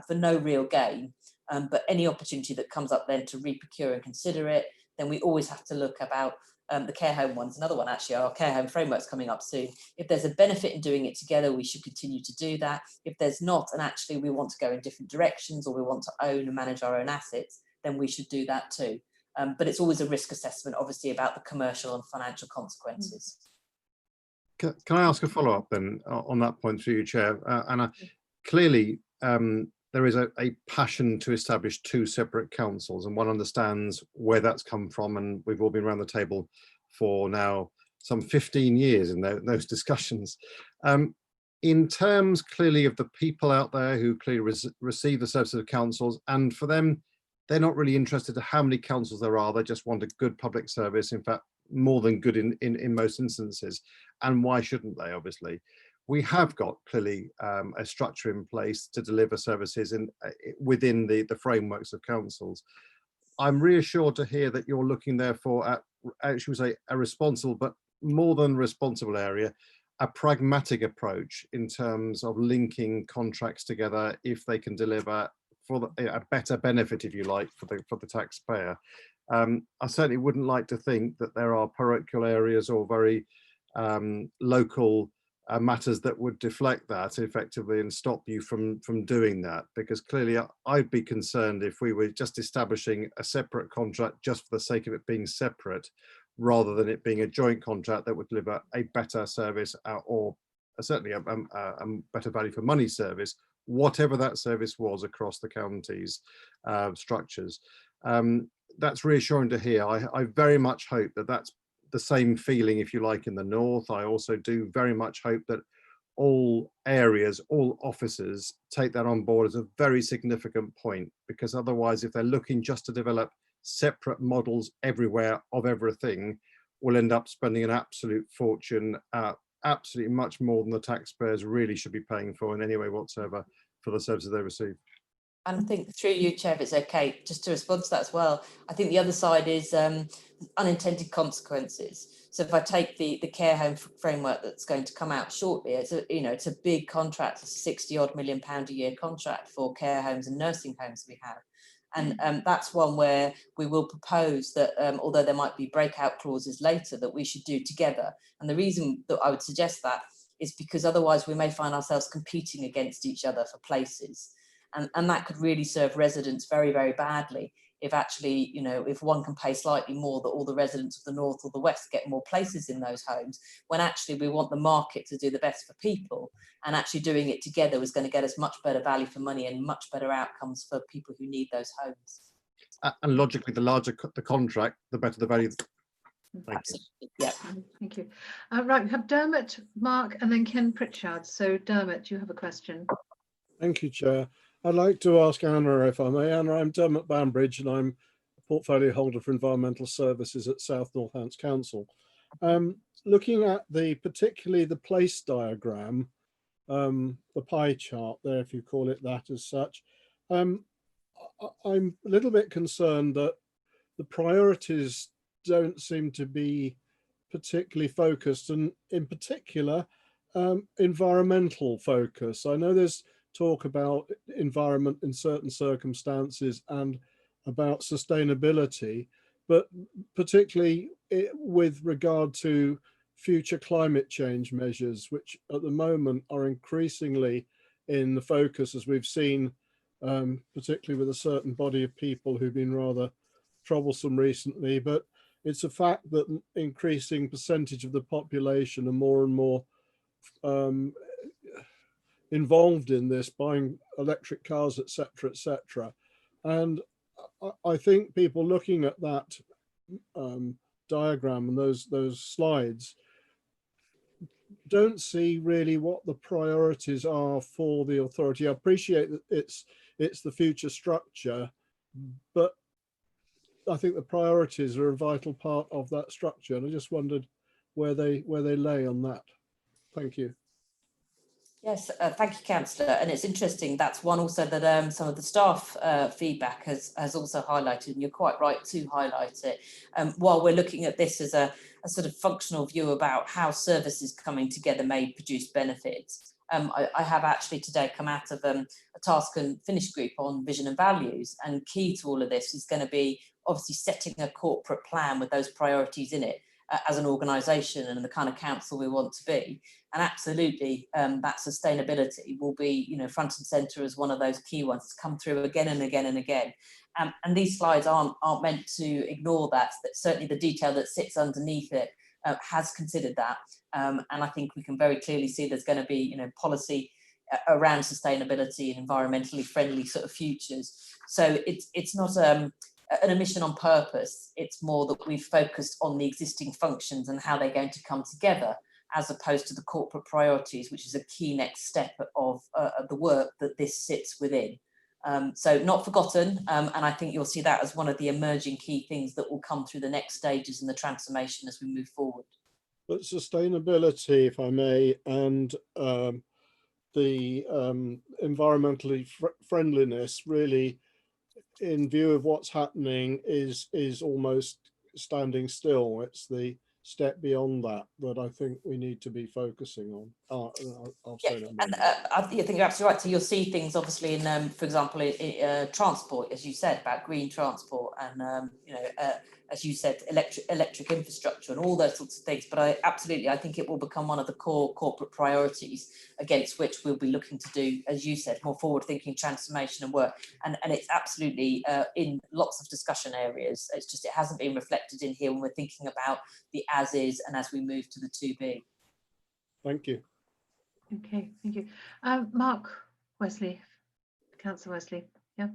for no real gain. But any opportunity that comes up then to re-procure and consider it, then we always have to look about the care home one's another one, actually. Our care home framework's coming up soon. If there's a benefit in doing it together, we should continue to do that. If there's not, and actually we want to go in different directions, or we want to own and manage our own assets, then we should do that too. But it's always a risk assessment, obviously, about the commercial and financial consequences. Can I ask a follow-up then on that point through you, Chair? Anna, clearly there is a passion to establish 2 separate councils, and one understands where that's come from, and we've all been around the table for now some 15 years in those discussions. In terms clearly of the people out there who clearly receive the services of councils, and for them, they're not really interested in how many councils there are, they just want a good public service, in fact, more than good in most instances. And why shouldn't they, obviously? We have got clearly a structure in place to deliver services within the frameworks of councils. I'm reassured to hear that you're looking therefore at, actually say, a responsible, but more than responsible area, a pragmatic approach in terms of linking contracts together if they can deliver for a better benefit, if you like, for the taxpayer. I certainly wouldn't like to think that there are parochial areas or very local matters that would deflect that effectively and stop you from doing that, because clearly I'd be concerned if we were just establishing a separate contract just for the sake of it being separate, rather than it being a joint contract that would deliver a better service or certainly a better value for money service, whatever that service was across the county's structures. That's reassuring to hear. I very much hope that that's the same feeling, if you like, in the north. I also do very much hope that all areas, all officers take that on board as a very significant point, because otherwise, if they're looking just to develop separate models everywhere of everything, we'll end up spending an absolute fortune, absolutely much more than the taxpayers really should be paying for in any way whatsoever for the services they receive. And I think through you, Chair, if it's okay, just to respond to that as well, I think the other side is unintended consequences. So if I take the care home framework that's going to come out shortly, it's a big contract, a 60-odd million pound a year contract for care homes and nursing homes we have. And that's one where we will propose that, although there might be breakout clauses later, that we should do together. And the reason that I would suggest that is because otherwise we may find ourselves competing against each other for places. And that could really serve residents very, very badly if actually, if one can pay slightly more, that all the residents of the north or the west get more places in those homes, when actually we want the market to do the best for people, and actually doing it together is going to get us much better value for money and much better outcomes for people who need those homes. And logically, the larger the contract, the better the value. Thank you. Yeah. Thank you. Right, we have Dermot, Mark, and then Ken Pritchard. So Dermot, you have a question. Thank you, Chair. I'd like to ask Anna, if I may. Anna, I'm Dermot Bambridge, and I'm a portfolio holder for environmental services at South Northants Council. Looking at particularly the place diagram, the pie chart there, if you call it that as such, I'm a little bit concerned that the priorities don't seem to be particularly focused, and in particular, environmental focus. I know there's talk about environment in certain circumstances and about sustainability, but particularly with regard to future climate change measures, which at the moment are increasingly in the focus, as we've seen, particularly with a certain body of people who've been rather troublesome recently. But it's a fact that increasing percentage of the population are more and more involved in this, buying electric cars, etc., etc. And I think people looking at that diagram and those slides don't see really what the priorities are for the authority. I appreciate that it's the future structure, but I think the priorities are a vital part of that structure, and I just wondered where they lay on that. Thank you. Yes, thank you, Councillor. And it's interesting, that's one also that some of the staff feedback has also highlighted, and you're quite right to highlight it. While we're looking at this as a sort of functional view about how services coming together may produce benefits, I have actually today come out of a task and finish group on vision and values, and key to all of this is going to be obviously setting a corporate plan with those priorities in it as an organisation and the kind of council we want to be. And absolutely, that sustainability will be, you know, front and centre as one of those key ones. It's come through again and again and again. And these slides aren't meant to ignore that. Certainly the detail that sits underneath it has considered that. And I think we can very clearly see there's going to be, you know, policy around sustainability and environmentally friendly sort of futures. So it's not an omission on purpose. It's more that we've focused on the existing functions and how they're going to come together, as opposed to the corporate priorities, which is a key next step of the work that this sits within. So not forgotten, and I think you'll see that as one of the emerging key things that will come through the next stages in the transformation as we move forward. But sustainability, if I may, and the environmentally friendliness, really, in view of what's happening, is almost standing still. It's the step beyond that I think we need to be focusing on. I'll say that. And I think you're absolutely right. So you'll see things obviously in, for example, in transport, as you said, about green transport, and you know, as you said, electric infrastructure and all those sorts of things. But I think it will become one of the core corporate priorities against which we'll be looking to do, as you said, more forward-thinking transformation and work. And it's absolutely in lots of discussion areas. It's just it hasn't been reflected in here when we're thinking about the as is and as we move to the to be. Thank you. Okay, thank you. Mark Wesley, Councillor Wesley. Yeah.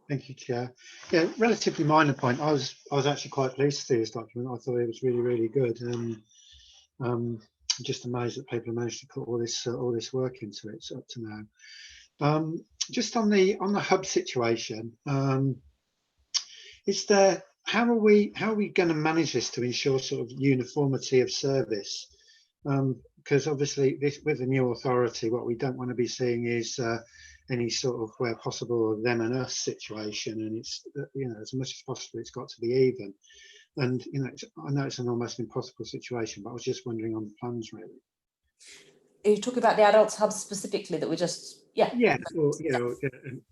Thank you, Chair. Yeah, relatively minor point. I was actually quite pleased to see this document. I thought it was really, really good, and just amazed that people have managed to put all this work into it up to now. Just on the hub situation, is there? How are we going to manage this to ensure sort of uniformity of service? Because obviously, with the new authority, what we don't want to be seeing is any sort of where possible them and us situation, and it's, you know, as much as possible it's got to be even. And you know, I know it's an almost impossible situation, but I was just wondering on the plans really. Are you talking about the adults hubs specifically that we just or you know,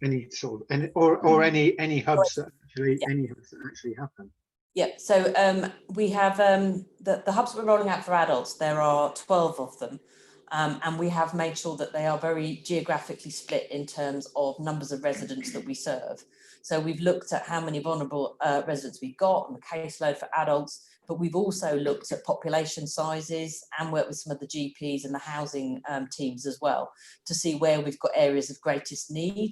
any sort of any hubs that actually happen. Yeah, so we have the hubs we're rolling out for adults. There are 12 of them, and we have made sure that they are very geographically split in terms of numbers of residents that we serve. So we've looked at how many vulnerable residents we've got and the caseload for adults, but we've also looked at population sizes and worked with some of the GPs and the housing teams as well to see where we've got areas of greatest need.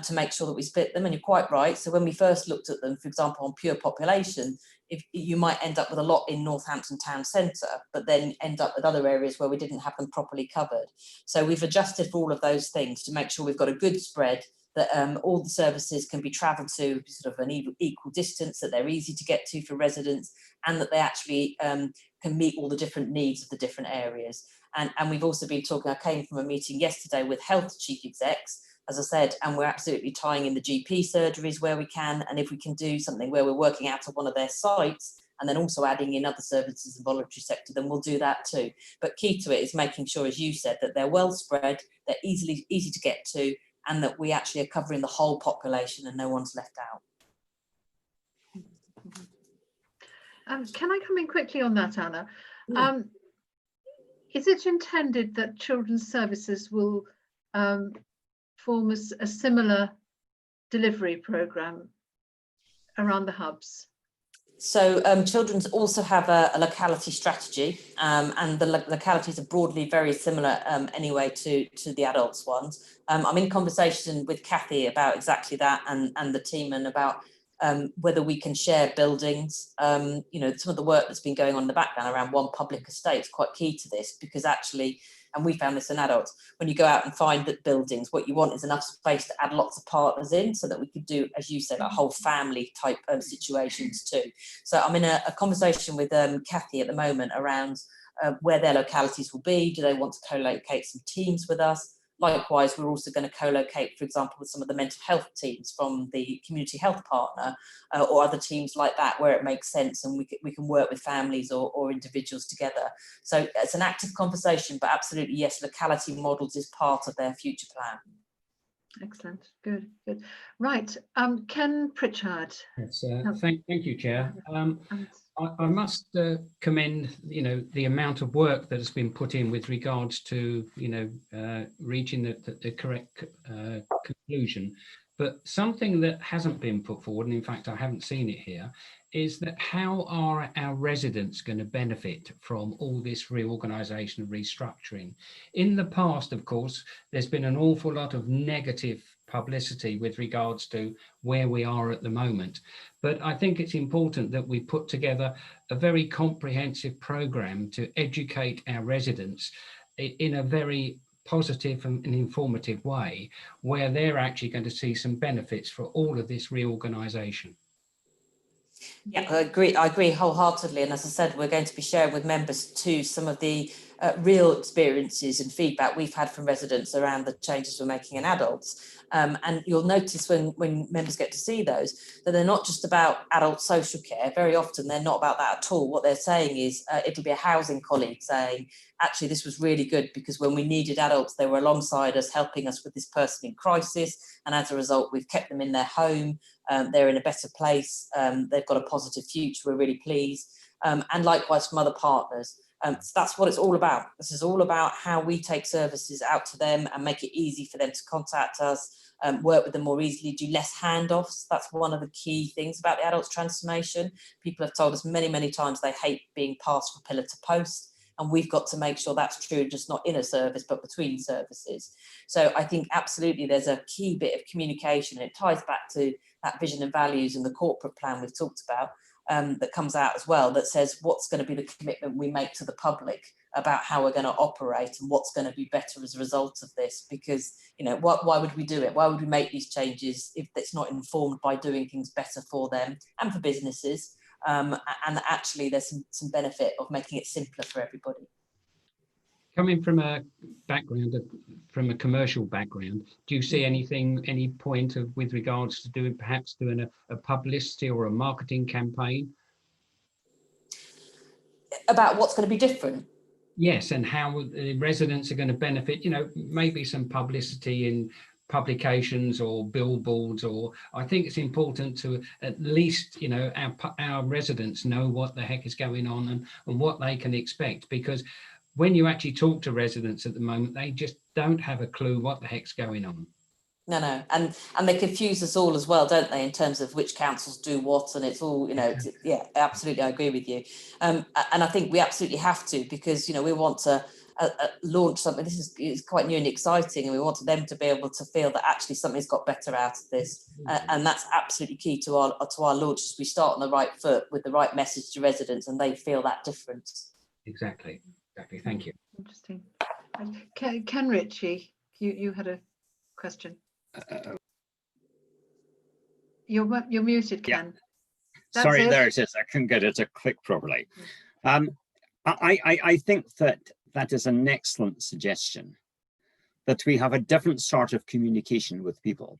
To make sure that we split them. And you're quite right. So when we first looked at them, for example, on pure population, if you might end up with a lot in Northampton town centre, but then end up with other areas where we didn't have them properly covered. So we've adjusted for all of those things to make sure we've got a good spread, that all the services can be travelled to sort of an equal distance, that they're easy to get to for residents, and that they actually can meet all the different needs of the different areas. And we've also been talking, I came from a meeting yesterday with health chief execs, as I said, and we're absolutely tying in the GP surgeries where we can. And if we can do something where we're working out of one of their sites and then also adding in other services and voluntary sector, then we'll do that too. But key to it is making sure, as you said, that they're well spread, they're easy to get to, and that we actually are covering the whole population and no one's left out. Can I come in quickly on that, Anna? Is it intended that children's services will form a similar delivery programme around the hubs? So children's also have a locality strategy, and the localities are broadly very similar anyway to the adults ones. I'm in conversation with Kathy about exactly that and the team, and about whether we can share buildings. You know, some of the work that's been going on in the background around one public estate is quite key to this, because actually, and we found this in adults, when you go out and find the buildings, what you want is enough space to add lots of partners in, so that we could do, as you said, a whole family type situations too. So I'm in a conversation with Kathy at the moment around where their localities will be. Do they want to co-locate some teams with us? Likewise, we're also going to co-locate, for example, with some of the mental health teams from the community health partner, or other teams like that, where it makes sense, and we can work with families or individuals together. So it's an active conversation, but absolutely, yes, locality models is part of their future plan. Excellent, good. Right, Ken Pritchard. Yes, thank you, Chair. I must commend, the amount of work that has been put in with regards to, reaching the correct conclusion. But something that hasn't been put forward, and in fact I haven't seen it here, is that how are our residents going to benefit from all this reorganisation and restructuring? In the past, of course, there's been an awful lot of negative publicity with regards to where we are at the moment. But I think it's important that we put together a very comprehensive programme to educate our residents in a very positive and informative way, where they're actually going to see some benefits for all of this reorganisation. Yeah, I agree wholeheartedly. And as I said, we're going to be sharing with members too some of the real experiences and feedback we've had from residents around the changes we're making in adults. And you'll notice when members get to see those, that they're not just about adult social care. Very often they're not about that at all. What they're saying is it'll be a housing colleague saying, actually, this was really good, because when we needed adults, they were alongside us, helping us with this person in crisis. And as a result, we've kept them in their home. They're in a better place. They've got a positive future. We're really pleased. And likewise from other partners. So that's what it's all about. This is all about how we take services out to them and make it easy for them to contact us, work with them more easily, do less handoffs. That's one of the key things about the adults transformation. People have told us many, many times they hate being passed from pillar to post. And we've got to make sure that's true, just not in a service, but between services. So I think absolutely there's a key bit of communication, and it ties back to that vision and values and the corporate plan we've talked about, that comes out as well, that says what's going to be the commitment we make to the public about how we're going to operate and what's going to be better as a result of this. Because, why would we do it? Why would we make these changes if it's not informed by doing things better for them and for businesses? And actually there's some benefit of making it simpler for everybody. Coming from a background, from a commercial background, do you see any point with regards to perhaps doing a publicity or a marketing campaign? About what's going to be different? Yes, and how the residents are going to benefit, maybe some publicity in publications or billboards, or I think it's important to at least, our residents know what the heck is going on and what they can expect, because when you actually talk to residents at the moment, they just don't have a clue what the heck's going on. No, and they confuse us all as well, don't they, in terms of which councils do what, and it's all, yeah, absolutely, I agree with you. And I think we absolutely have to, because, we want to launch something. This is quite new and exciting, and we want them to be able to feel that actually something's got better out of this. And that's absolutely key to our launches. We start on the right foot with the right message to residents, and they feel that difference. Exactly. Thank you. Interesting. Ken Ritchie, you had a question. You're muted, Ken. Yeah. Sorry, there it is. I couldn't get it to click properly. I think that is an excellent suggestion, that we have a different sort of communication with people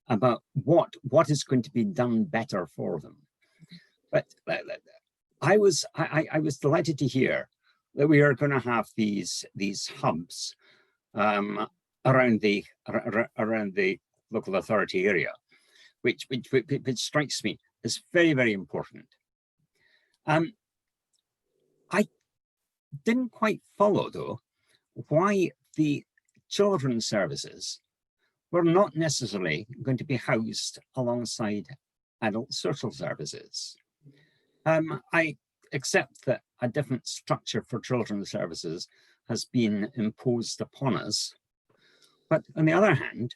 about what is going to be done better for them. But I was delighted to hear that we are going to have these hubs around the local authority area, which strikes me as very, very important. I didn't quite follow, though, why the children's services were not necessarily going to be housed alongside adult social services. I accept that a different structure for children's services has been imposed upon us. But on the other hand,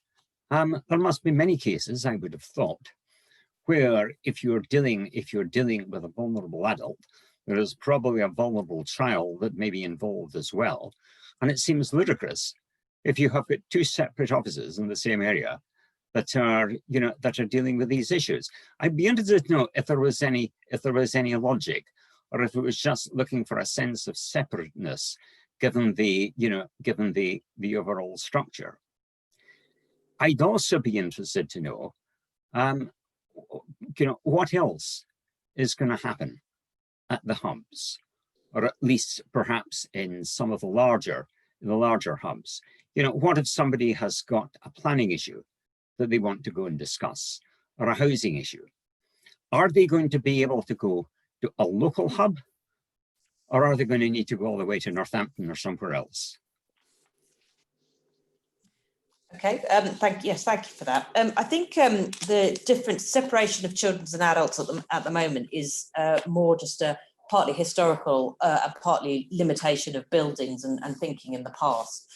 there must be many cases, I would have thought, where if you're dealing with a vulnerable adult, there is probably a vulnerable child that may be involved as well. And it seems ludicrous if you have got two separate offices in the same area that are, dealing with these issues. I'd be interested to know if there was any logic, or if it was just looking for a sense of separateness, given the overall structure. I'd also be interested to know, what else is going to happen at the hubs, or at least perhaps in some of the larger hubs. What if somebody has got a planning issue that they want to go and discuss, or a housing issue? Are they going to be able to go to a local hub, or are they going to need to go all the way to Northampton or somewhere else? Okay, thank you for that. I think the different separation of children and adults at the moment is more just a partly historical and partly limitation of buildings and thinking in the past.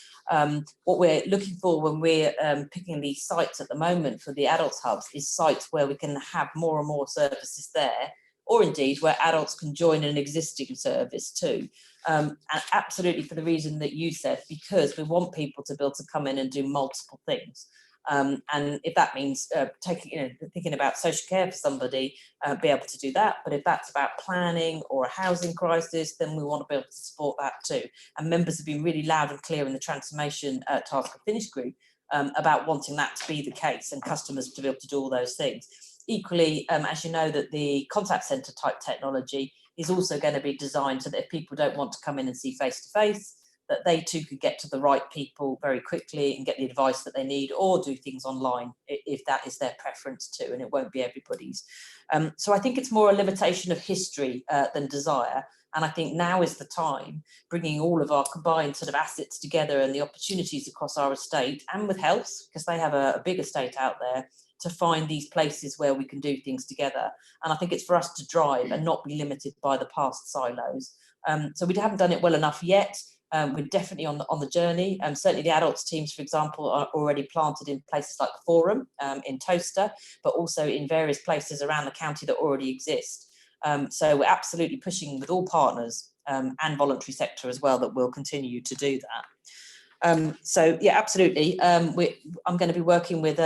What we're looking for when we're picking these sites at the moment for the adults hubs is sites where we can have more and more services there, or indeed where adults can join an existing service too. And absolutely for the reason that you said, because we want people to be able to come in and do multiple things. And if that means thinking about social care for somebody, be able to do that. But if that's about planning or a housing crisis, then we want to be able to support that too. And members have been really loud and clear in the transformation task and finish group about wanting that to be the case and customers to be able to do all those things. Equally, as you know, that the contact centre type technology is also going to be designed so that if people don't want to come in and see face to face, that they too could get to the right people very quickly and get the advice that they need, or do things online if that is their preference too, and it won't be everybody's. So I think it's more a limitation of history than desire. And I think now is the time, bringing all of our combined sort of assets together and the opportunities across our estate and with health, because they have a big estate out there, to find these places where we can do things together. And I think it's for us to drive and not be limited by the past silos. So we haven't done it well enough yet. We're definitely on the journey. Certainly the adults teams, for example, are already planted in places like the Forum in Toaster, but also in various places around the county that already exist. So we're absolutely pushing with all partners and voluntary sector as well, that we'll continue to do that. So yeah, absolutely. I'm going to be working with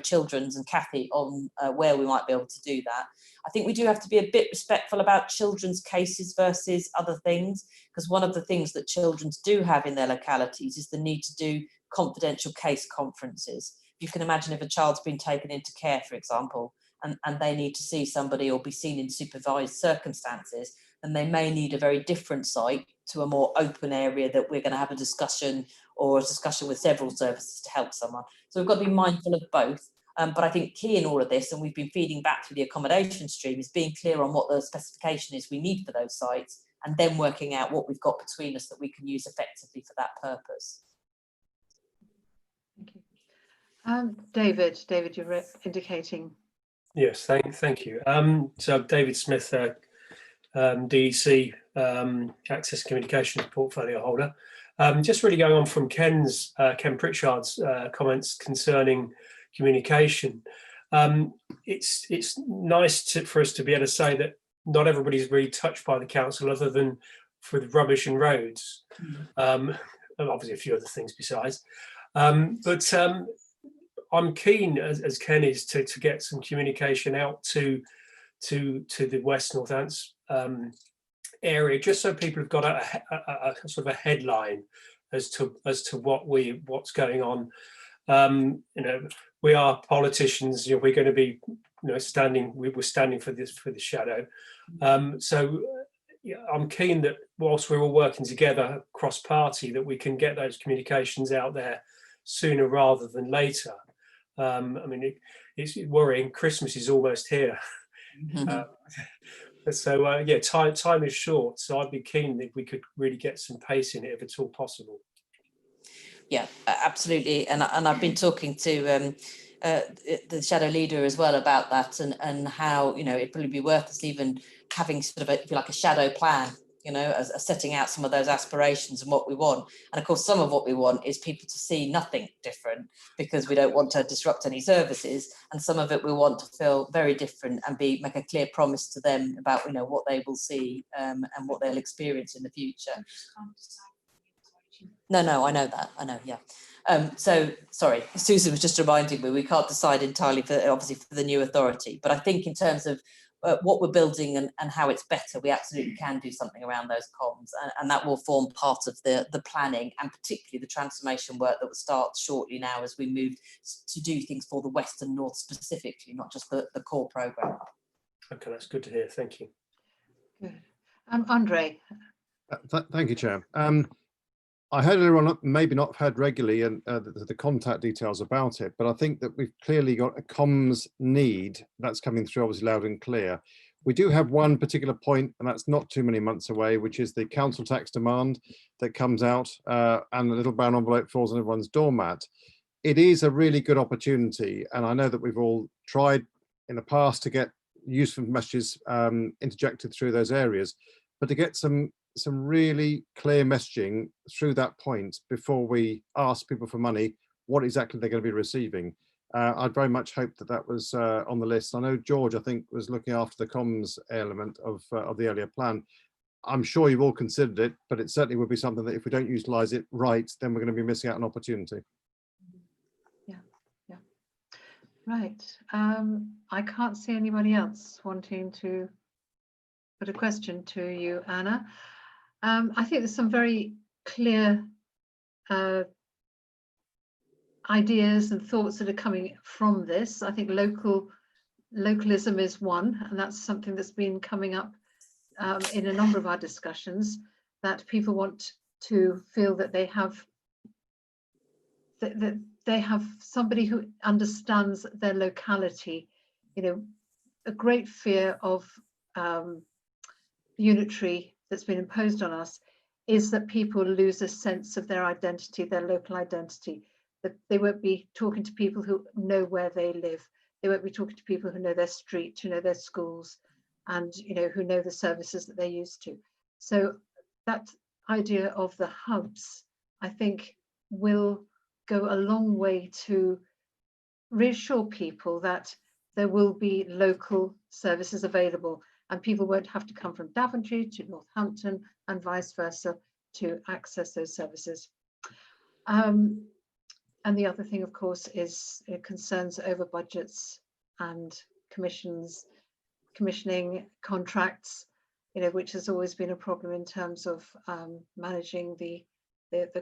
Children's and Kathy on where we might be able to do that. I think we do have to be a bit respectful about children's cases versus other things, because one of the things that children's do have in their localities is the need to do confidential case conferences. You can imagine if a child's been taken into care, for example, and they need to see somebody or be seen in supervised circumstances, then they may need a very different site to a more open area that we're going to have a discussion or a discussion with several services to help someone. So we've got to be mindful of both. But I think key in all of this, and we've been feeding back through the accommodation stream, is being clear on what the specification is we need for those sites, and then working out what we've got between us that we can use effectively for that purpose. Thank you. David, you're indicating. Yes, thank you. So David Smith, DEC, Access Communications Portfolio Holder. Just really going on from Ken Pritchard's comments concerning communication. It's nice for us to be able to say that not everybody's really touched by the council, other than for the rubbish and roads. And obviously a few other things besides. But I'm keen, as Ken is, to get some communication out to the West Northants area, just so people have got a sort of a headline as to what's going on. You know, we are politicians. You know, we're going to be, you know, we're standing for this, for the shadow. So yeah, I'm keen that whilst we're all working together cross party, that we can get those communications out there sooner rather than later. I mean, it's worrying. Christmas is almost here. So yeah, time is short. So I'd be keen if we could really get some pace in it, if at all possible. Yeah, absolutely. And I've been talking to the shadow leader as well about that, and how, you know, it'd probably be worth us even having sort of if you like a shadow plan, you know, as setting out some of those aspirations and what we want. And of course, some of what we want is people to see nothing different, because we don't want to disrupt any services. And some of it we want to feel very different and make a clear promise to them about, you know, what they will see and what they'll experience in the future. No, I know that. I know, yeah. So, sorry, Susan was just reminding me, we can't decide entirely obviously for the new authority, but I think in terms of what we're building and how it's better, we absolutely can do something around those comms, and that will form part of the planning, and particularly the transformation work that will start shortly now as we move to do things for the West and North specifically, not just the core programme. Okay, that's good to hear. Thank you. Good. Andre. Thank you, Chair. I heard everyone maybe not heard regularly and the contact details about it, but I think that we've clearly got a comms need that's coming through obviously loud and clear. We do have one particular point, and that's not too many months away, which is the council tax demand that comes out and the little brown envelope falls on everyone's doormat. It is a really good opportunity, and I know that we've all tried in the past to get useful messages interjected through those areas, but to get some really clear messaging through that point before we ask people for money, what exactly they're going to be receiving. I'd very much hope that that was on the list. I know George, I think, was looking after the comms element of the earlier plan. I'm sure you've all considered it, but it certainly would be something that if we don't utilise it right, then we're going to be missing out on opportunity. Yeah. Right. I can't see anybody else wanting to put a question to you, Anna. I think there's some very clear ideas and thoughts that are coming from this. I think localism is one, and that's something that's been coming up in a number of our discussions, that people want to feel that they have somebody who understands their locality. You know, a great fear of unitary that's been imposed on us is that people lose a sense of their identity, their local identity, that they won't be talking to people who know where they live. They won't be talking to people who know their street, who know their schools, and, you know, who know the services that they're used to. So that idea of the hubs, I think, will go a long way to reassure people that there will be local services available, and people won't have to come from Daventry to Northampton and vice versa to access those services. And the other thing, of course, is concerns over budgets and commissioning contracts, you know, which has always been a problem in terms of managing the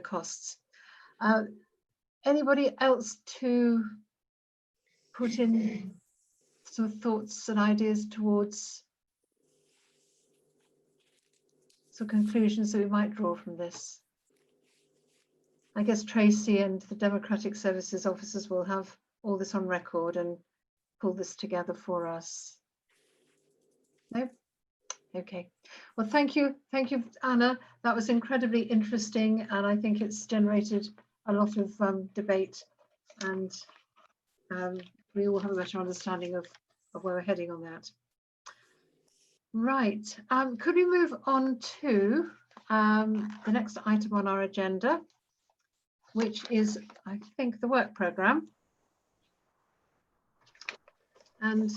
costs. Anybody else to put in some thoughts and ideas towards some conclusions that we might draw from this? I guess Tracy and the Democratic Services officers will have all this on record and pull this together for us. No? Okay. Well, thank you, Anna. That was incredibly interesting, and I think it's generated a lot of debate, and we all have a better understanding of where we're heading on that. Right. Could we move on to the next item on our agenda, which is, I think, the work programme. And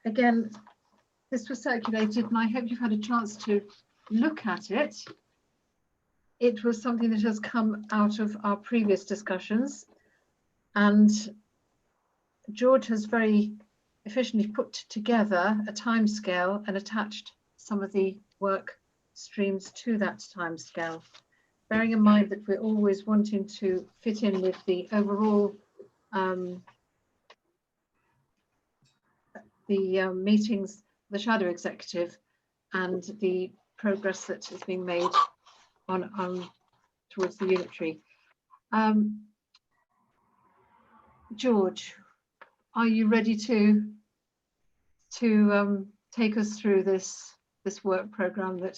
again, this was circulated, and I hope you've had a chance to look at it. It was something that has come out of our previous discussions, and George has very efficiently put together a timescale and attached some of the work streams to that timescale, bearing in mind that we're always wanting to fit in with the overall the meetings, the shadow executive, and the progress that is being made on towards the unitary. George, are you ready to take us through this work programme that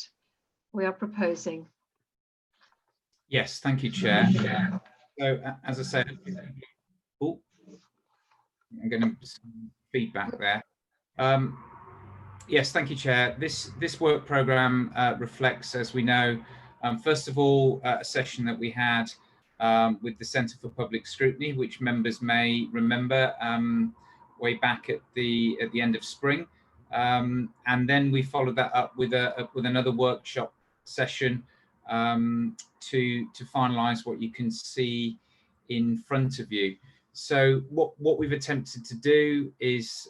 we are proposing? Yes, thank you, Chair. So, as I said, oh, I'm going to some feedback there. Yes, thank you, Chair. This work programme reflects, as we know, first of all, a session that we had with the Centre for Public Scrutiny, which members may remember way back at the end of spring, and then we followed that up with another workshop session to finalise what you can see in front of you. So what we've attempted to do is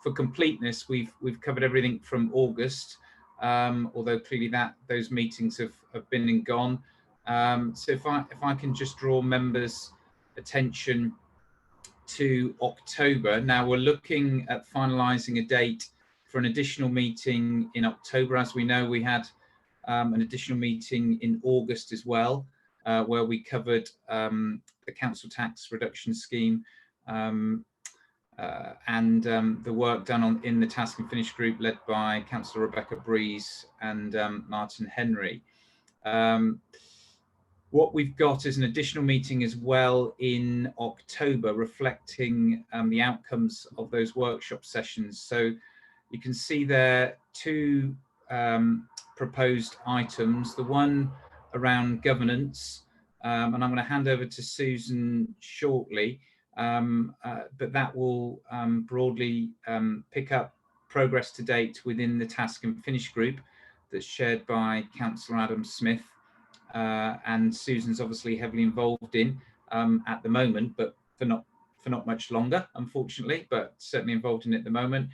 for completeness, we've covered everything from August, although clearly those meetings have been and gone. So if I can just draw members' attention to October. Now we're looking at finalising a date for an additional meeting in October. As we know, we had an additional meeting in August as well, where we covered the council tax reduction scheme and the work done in the task and finish group led by Councillor Rebecca Breeze and Martin Henry. What we've got is an additional meeting as well in October, reflecting the outcomes of those workshop sessions. So you can see there two proposed items, the one around governance, and I'm going to hand over to Susan shortly, but that will broadly pick up progress to date within the task and finish group that's shared by Councillor Adam Smith, and Susan's obviously heavily involved in at the moment, but for not much longer, unfortunately, but certainly involved in it at the moment.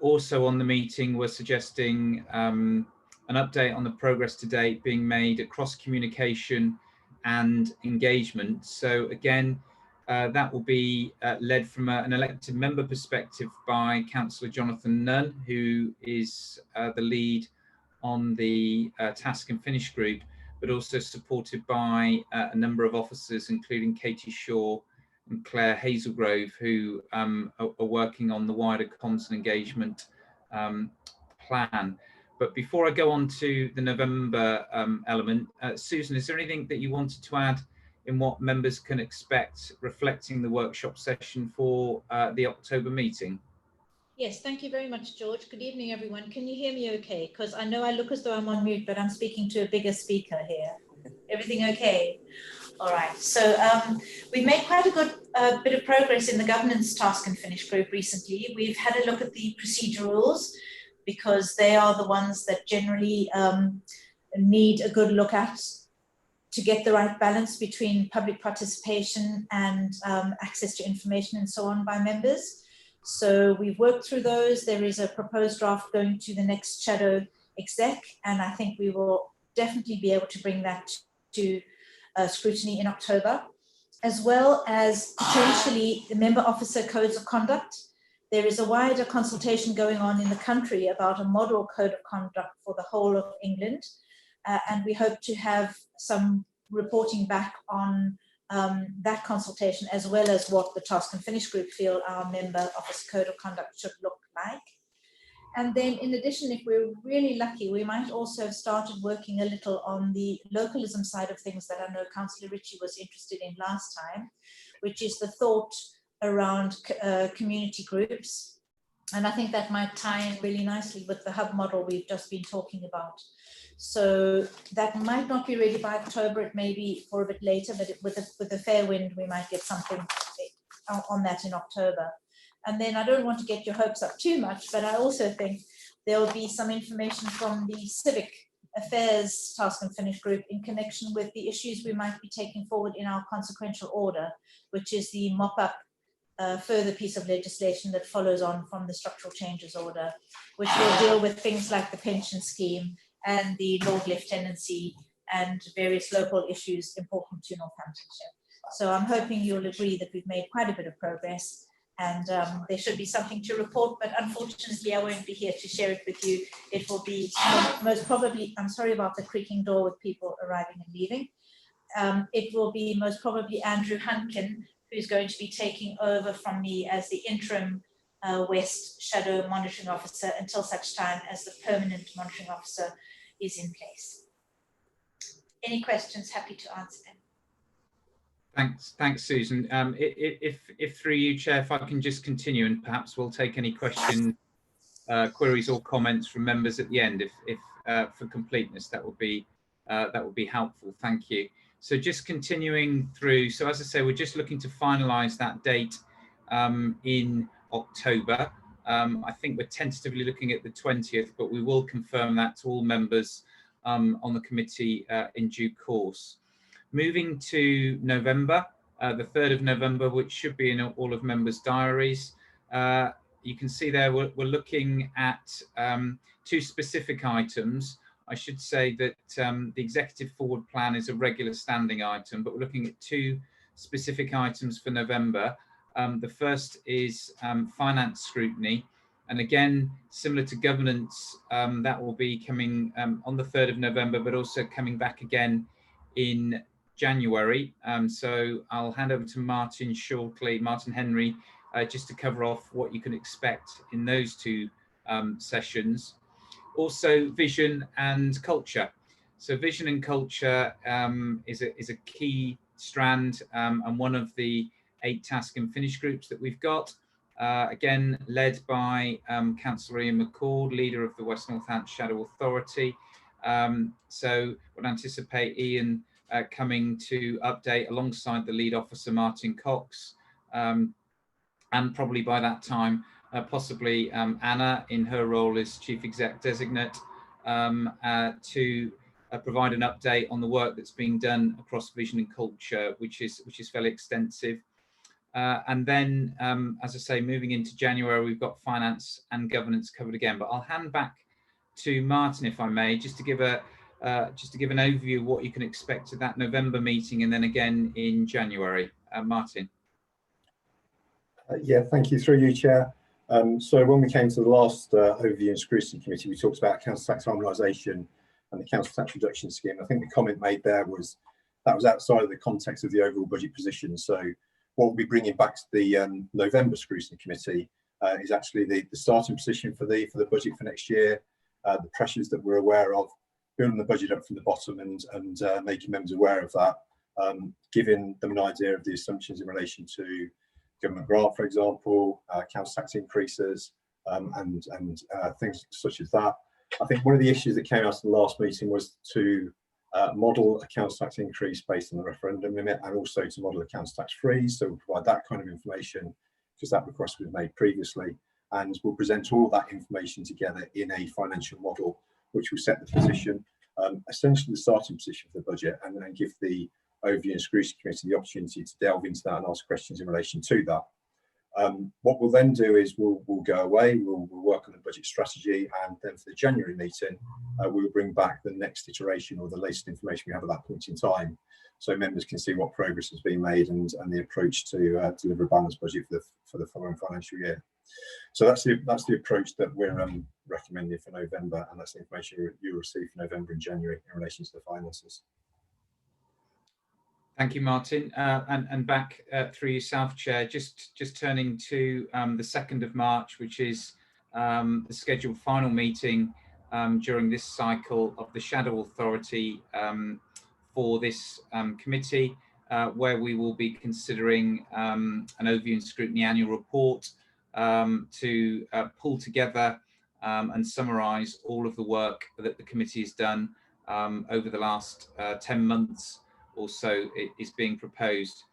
Also on the meeting, we're suggesting an update on the progress to date being made across communication and engagement. So again, that will be led from an elected member perspective by Councillor Jonathan Nunn, who is the lead on the task and finish group, but also supported by a number of officers, including Katie Shaw and Claire Hazelgrove, who are working on the wider comms and engagement plan. But before I go on to the November element, Susan, is there anything that you wanted to add in what members can expect reflecting the workshop session for the October meeting? Yes, thank you very much, George. Good evening, everyone. Can you hear me okay? Because I know I look as though I'm on mute, but I'm speaking to a bigger speaker here. Everything okay? All right. So we've made quite a good bit of progress in the governance task and finish group recently. We've had a look at the procedure rules because they are the ones that generally need a good look at to get the right balance between public participation and access to information and so on by members. So we've worked through those. There is a proposed draft going to the next shadow exec, and I think we will definitely be able to bring that to scrutiny in October, as well as potentially the member officer codes of conduct. There is a wider consultation going on in the country about a model code of conduct for the whole of England, and we hope to have some reporting back on that consultation, as well as what the task and finish group feel our member office code of conduct should look like. And then in addition, if we're really lucky, we might also have started working a little on the localism side of things that I know Councillor Ritchie was interested in last time, which is the thought around community groups. And I think that might tie in really nicely with the hub model we've just been talking about. So that might not be ready by October, it may be for a bit later, but with a fair wind, we might get something on that in October. And then I don't want to get your hopes up too much, but I also think there will be some information from the civic affairs task and finish group in connection with the issues we might be taking forward in our consequential order, which is the mop-up further piece of legislation that follows on from the structural changes order, which will deal with things like the pension scheme and the Lord Lieutenancy and various local issues important to Northamptonshire. So I'm hoping you'll agree that we've made quite a bit of progress, and there should be something to report, but unfortunately I won't be here to share it with you. It will be most probably, I'm sorry about the creaking door with people arriving and leaving. It will be most probably Andrew Hunkin, who's going to be taking over from me as the interim West Shadow Monitoring Officer until such time as the permanent monitoring officer is in place. Any questions? Happy to answer them. Thanks, Susan. If through you, Chair, if I can just continue, and perhaps we'll take any questions, queries, or comments from members at the end, if for completeness, that would be helpful. Thank you. So just continuing through. So as I say, we're just looking to finalise that date in October. I think we're tentatively looking at the 20th, but we will confirm that to all members on the committee in due course. Moving to November, the 3rd of November, which should be in all of members' diaries. You can see there we're looking at 2 specific items. I should say that the executive forward plan is a regular standing item, but we're looking at 2 specific items for November. The first is finance scrutiny. And again, similar to governance, that will be coming on the 3rd of November, but also coming back again in January. So I'll hand over to Martin shortly, Martin Henry, just to cover off what you can expect in those 2 sessions. Also, vision and culture. So vision and culture is a key strand and one of the 8 task and finish groups that we've got. Again, led by Councillor Ian McCord, leader of the West Northants Shadow Authority. So would anticipate Ian coming to update alongside the lead officer, Martin Cox. And probably by that time, possibly Anna in her role as Chief Exec Designate to provide an update on the work that's being done across vision and culture, which is fairly extensive. And then, as I say, moving into January, we've got finance and governance covered again. But I'll hand back to Martin, if I may, just to give an overview of what you can expect at that November meeting, and then again in January. Martin. Yeah, thank you. Through you, Chair. So when we came to the last overview and scrutiny committee, we talked about council tax harmonisation and the council tax reduction scheme. I think the comment made there was that was outside of the context of the overall budget position. So what we'll be bringing back to the November scrutiny committee is actually the starting position for the budget for next year, the pressures that we're aware of, building the budget up from the bottom and making members aware of that, giving them an idea of the assumptions in relation to government grant, for example, council tax increases, and things such as that. I think one of the issues that came out of the last meeting was to model a council tax increase based on the referendum limit, and also to model a council tax freeze. So we'll provide that kind of information because that request was made previously, and we'll present all of that information together in a financial model, which will set the position, essentially the starting position for the budget, and then give the overview and scrutiny committee the opportunity to delve into that and ask questions in relation to that. What we'll then do is we'll go away, we'll work on the budget strategy, and then for the January meeting, we'll bring back the next iteration or the latest information we have at that point in time, so members can see what progress has been made and the approach to deliver a balanced budget for the following financial year. So that's the approach that we're recommending for November, and that's the information you'll receive for November and January in relation to the finances. Thank you, Martin. And back through yourself, Chair, just turning to the 2nd of March, which is the scheduled final meeting during this cycle of the Shadow Authority for this committee, where we will be considering an overview and scrutiny annual report to pull together and summarise all of the work that the committee has done over the last 10 months or so is being proposed.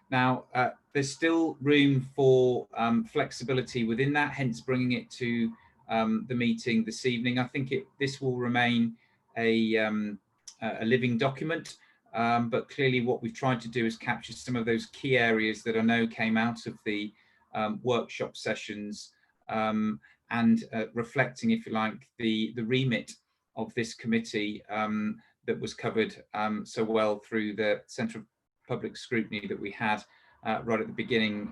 Now, there's still room for flexibility within that, hence bringing it to the meeting this evening. I think this will remain a living document, but clearly what we've tried to do is capture some of those key areas that I know came out of the workshop sessions and reflecting, if you like, the remit of this committee that was covered so well through the Centre of Public Scrutiny that we had right at the beginning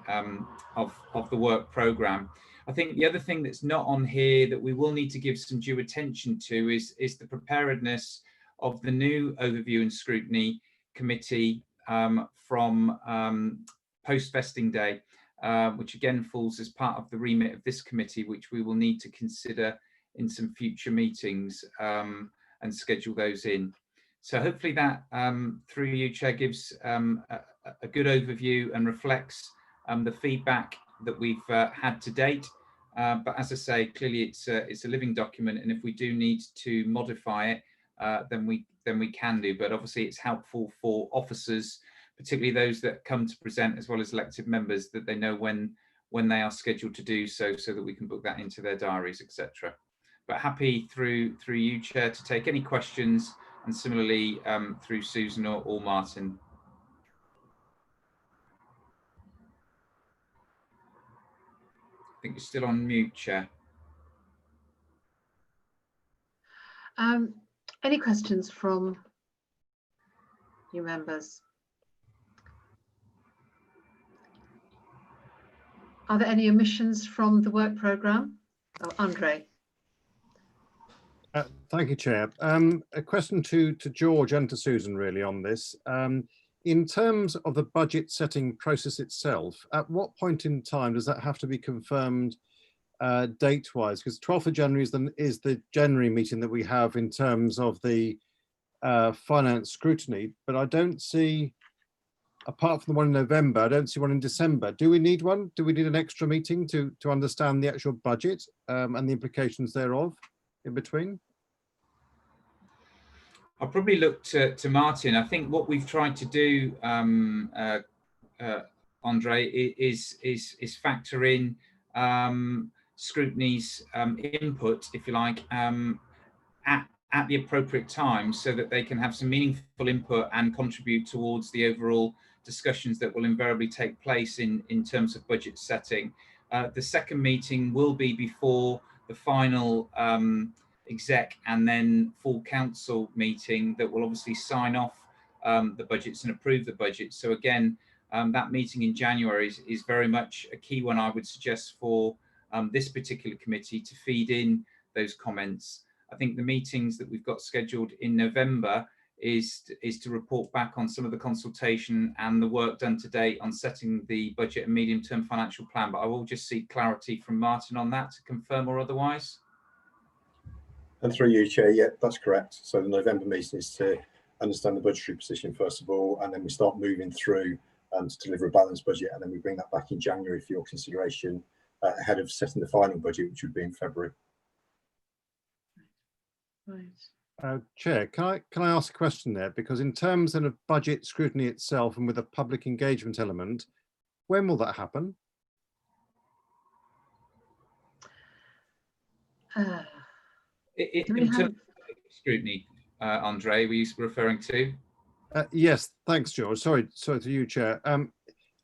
of the work programme. I think the other thing that's not on here that we will need to give some due attention to is the preparedness of the new Overview and Scrutiny Committee from post-vesting day, which again falls as part of the remit of this committee, which we will need to consider in some future meetings and schedule those in. So hopefully that, through you, Chair, gives a good overview and reflects the feedback that we've had to date. But as I say, clearly it's a living document, and if we do need to modify it, then we can do. But obviously it's helpful for officers, particularly those that come to present, as well as elected members, that they know when they are scheduled to do so, so that we can book that into their diaries, etc. But happy through you, Chair, to take any questions, and similarly through Susan or Martin. I think you're still on mute, Chair. Any questions from you members? Are there any omissions from the work programme? Oh, Andre. Thank you, Chair. A question to George and to Susan really on this. In terms of the budget setting process itself, at what point in time does that have to be confirmed date-wise? Because 12th of January is the January meeting that we have in terms of the finance scrutiny, but I don't see, apart from the one in November, I don't see one in December. Do we need one? Do we need an extra meeting to understand the actual budget and the implications thereof in between? I'll probably look to Martin. I think what we've tried to do, Andre, is factor in scrutiny's input, if you like, at the appropriate time, so that they can have some meaningful input and contribute towards the overall discussions that will invariably take place in terms of budget setting. The second meeting will be before the final exec and then full council meeting that will obviously sign off the budgets and approve the budget. So again, that meeting in January is very much a key one, I would suggest, for this particular committee to feed in those comments. I think the meetings that we've got scheduled in November is to report back on some of the consultation and the work done to date on setting the budget and medium-term financial plan. But I will just seek clarity from Martin on that to confirm or otherwise. And through you, Chair, yeah, that's correct. So the November meeting is to understand the budgetary position first of all, and then we start moving through to deliver a balanced budget, and then we bring that back in January for your consideration ahead of setting the final budget, which would be in February. Right. Chair, can I ask a question there? Because in terms of budget scrutiny itself and with a public engagement element, when will that happen? In terms of scrutiny, Andre, were you referring to? Yes, thanks, George. Sorry to you, Chair.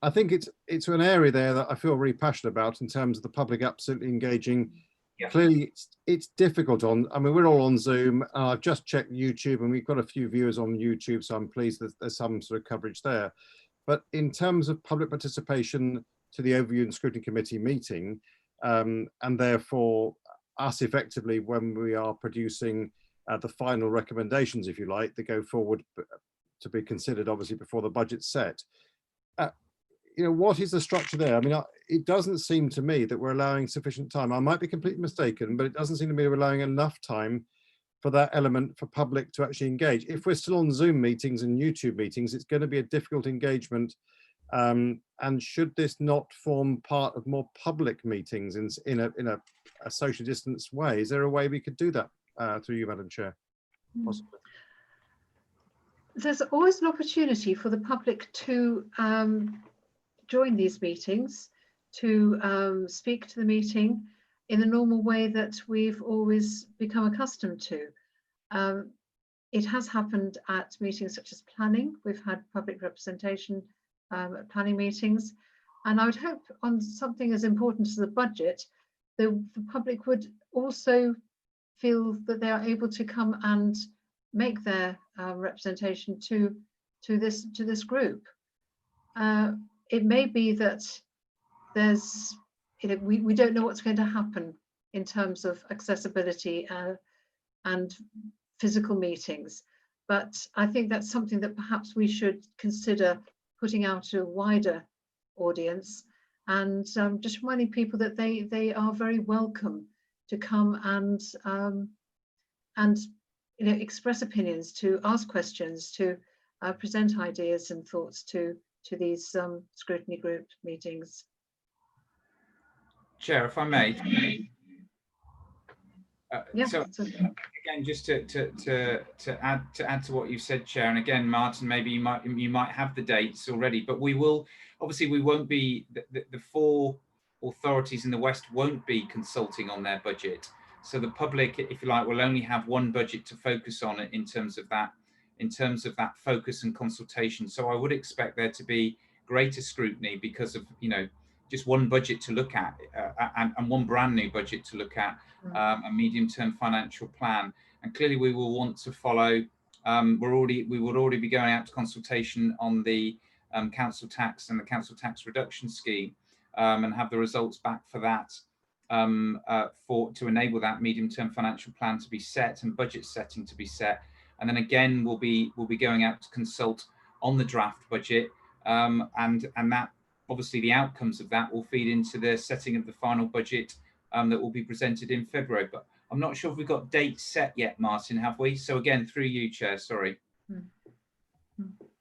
I think it's an area there that I feel really passionate about in terms of the public absolutely engaging. Yeah. Clearly, it's difficult on. I mean, we're all on Zoom. I've just checked YouTube, and we've got a few viewers on YouTube, so I'm pleased that there's some sort of coverage there. But in terms of public participation to the Overview and Scrutiny Committee meeting, and therefore us effectively when we are producing the final recommendations, if you like, that go forward to be considered, obviously, before the budget's set. You know, what is the structure there? I mean, it doesn't seem to me that we're allowing sufficient time. I might be completely mistaken, but it doesn't seem to me we're allowing enough time for that element for public to actually engage. If we're still on Zoom meetings and YouTube meetings, it's going to be a difficult engagement. And should this not form part of more public meetings in a social distance way? Is there a way we could do that through you, Madam Chair? Possibly. There's always an opportunity for the public to join these meetings, to speak to the meeting in the normal way that we've always become accustomed to. It has happened at meetings such as planning. We've had public representation at planning meetings, and I would hope on something as important as the budget, the public would also feel that they are able to come and make their representation to this group. it may be that there's, we don't know what's going to happen in terms of accessibility and physical meetings. But I think that's something that perhaps we should consider putting out to a wider audience, and just reminding people that they are very welcome to come and express opinions, to ask questions, to present ideas and thoughts to these scrutiny group meetings. Chair, if I may. Yeah. So again, just to add to what you said, Chair, and again, Martin, maybe you might have the dates already, but we will obviously, we won't be the 4 authorities in the West won't be consulting on their budget. So the public, if you like, will only have one budget to focus on it in terms of that focus and consultation. So I would expect there to be greater scrutiny because of just one budget to look at and one brand new budget to look at, a medium-term financial plan. And clearly we will want to follow, we would already be going out to consultation on the council tax and the council tax reduction scheme, and have the results back for that, to enable that medium-term financial plan to be set and budget setting to be set. And then again, we'll be going out to consult on the draft budget, and that obviously the outcomes of that will feed into the setting of the final budget that will be presented in February. But I'm not sure if we've got dates set yet, Martin, have we? So again, through you, Chair, sorry.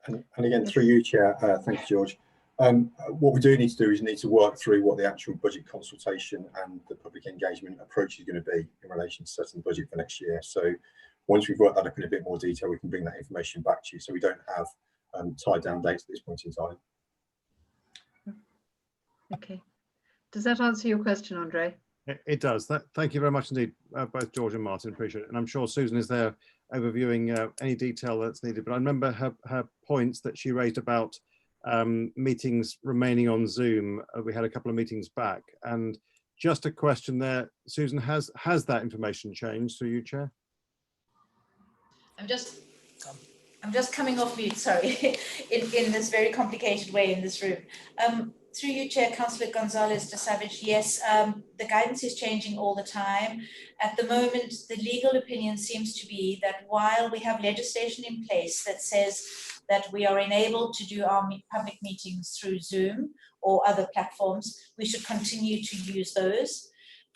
And again, through you, Chair, thank you, George. What we do need to do is need to work through what the actual budget consultation and the public engagement approach is going to be in relation to setting the budget for next year. So once we've worked that up in a bit more detail, we can bring that information back to you, so we don't have tied down dates at this point in time. Okay. Does that answer your question, Andre? It does. Thank you very much indeed, both George and Martin. Appreciate it. And I'm sure Susan is there overviewing any detail that's needed. But I remember her points that she raised about meetings remaining on Zoom. We had a couple of meetings back, and just a question there, Susan, has that information changed through you, Chair? I'm just coming off mute, sorry, in this very complicated way in this room. Through you, Chair, Councillor Gonzalez de Savage, yes, the guidance is changing all the time. At the moment, the legal opinion seems to be that while we have legislation in place that says that we are enabled to do our public meetings through Zoom or other platforms, we should continue to use those.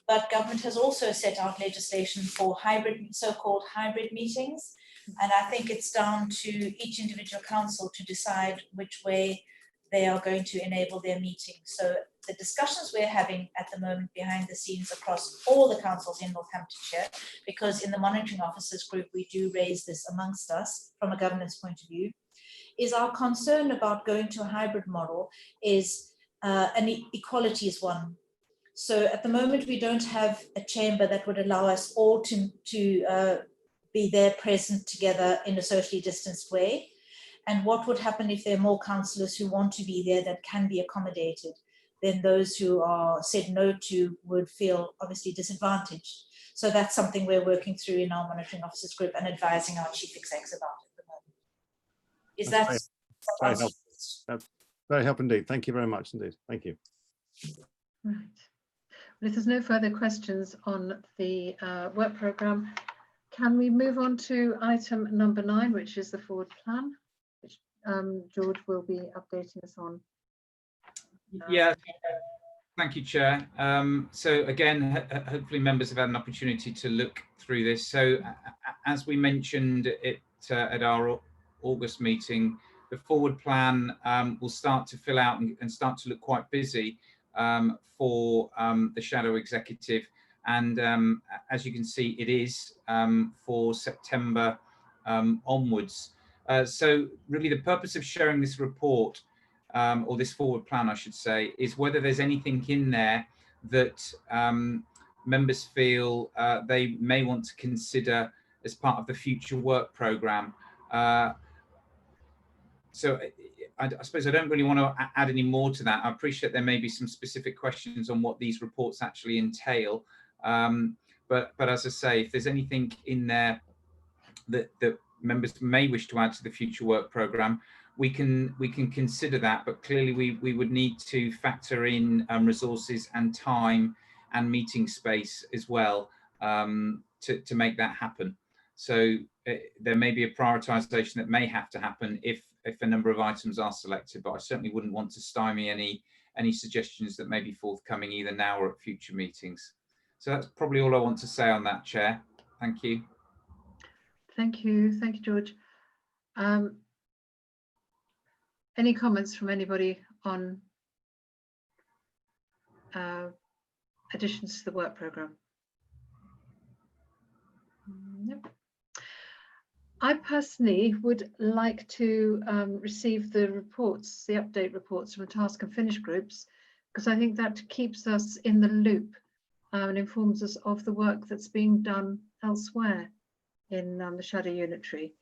But government has also set out legislation for hybrid, so-called hybrid meetings. And I think it's down to each individual council to decide which way they are going to enable their meetings. So the discussions we're having at the moment behind the scenes across all the councils in Northamptonshire, because in the monitoring officers group, we do raise this amongst us from a governance point of view, is our concern about going to a hybrid model is an equality is one. So at the moment, we don't have a chamber that would allow us all to be there present together in a socially distanced way. And what would happen if there are more councillors who want to be there that can be accommodated? Then those who are said no to would feel obviously disadvantaged. So that's something we're working through in our monitoring officers group and advising our chief execs about at the moment. Is that very helpful? That's very helpful indeed. Thank you very much indeed. Thank you. Right. Well, if there's no further questions on the work programme, can we move on to item number 9, which is the forward plan, which George will be updating us on. Yeah, thank you, Chair. So again, hopefully members have had an opportunity to look through this. So as we mentioned at our August meeting, the forward plan will start to fill out and start to look quite busy for the shadow executive. And as you can see, it is for September onwards. So really the purpose of sharing this report, or this forward plan, I should say, is whether there's anything in there that members feel they may want to consider as part of the future work programme. So I suppose I don't really want to add any more to that. I appreciate there may be some specific questions on what these reports actually entail. But as I say, if there's anything in there that members may wish to add to the future work programme, we can consider that, but clearly we would need to factor in resources and time and meeting space as well to make that happen. So there may be a prioritisation that may have to happen if a number of items are selected, but I certainly wouldn't want to stymie any suggestions that may be forthcoming either now or at future meetings. So that's probably all I want to say on that, Chair. Thank you. Thank you, George. Any comments from anybody on additions to the work programme? Nope. I personally would like to receive the reports, the update reports from the task and finish groups, because I think that keeps us in the loop and informs us of the work that's being done elsewhere in the Shadow Unitary.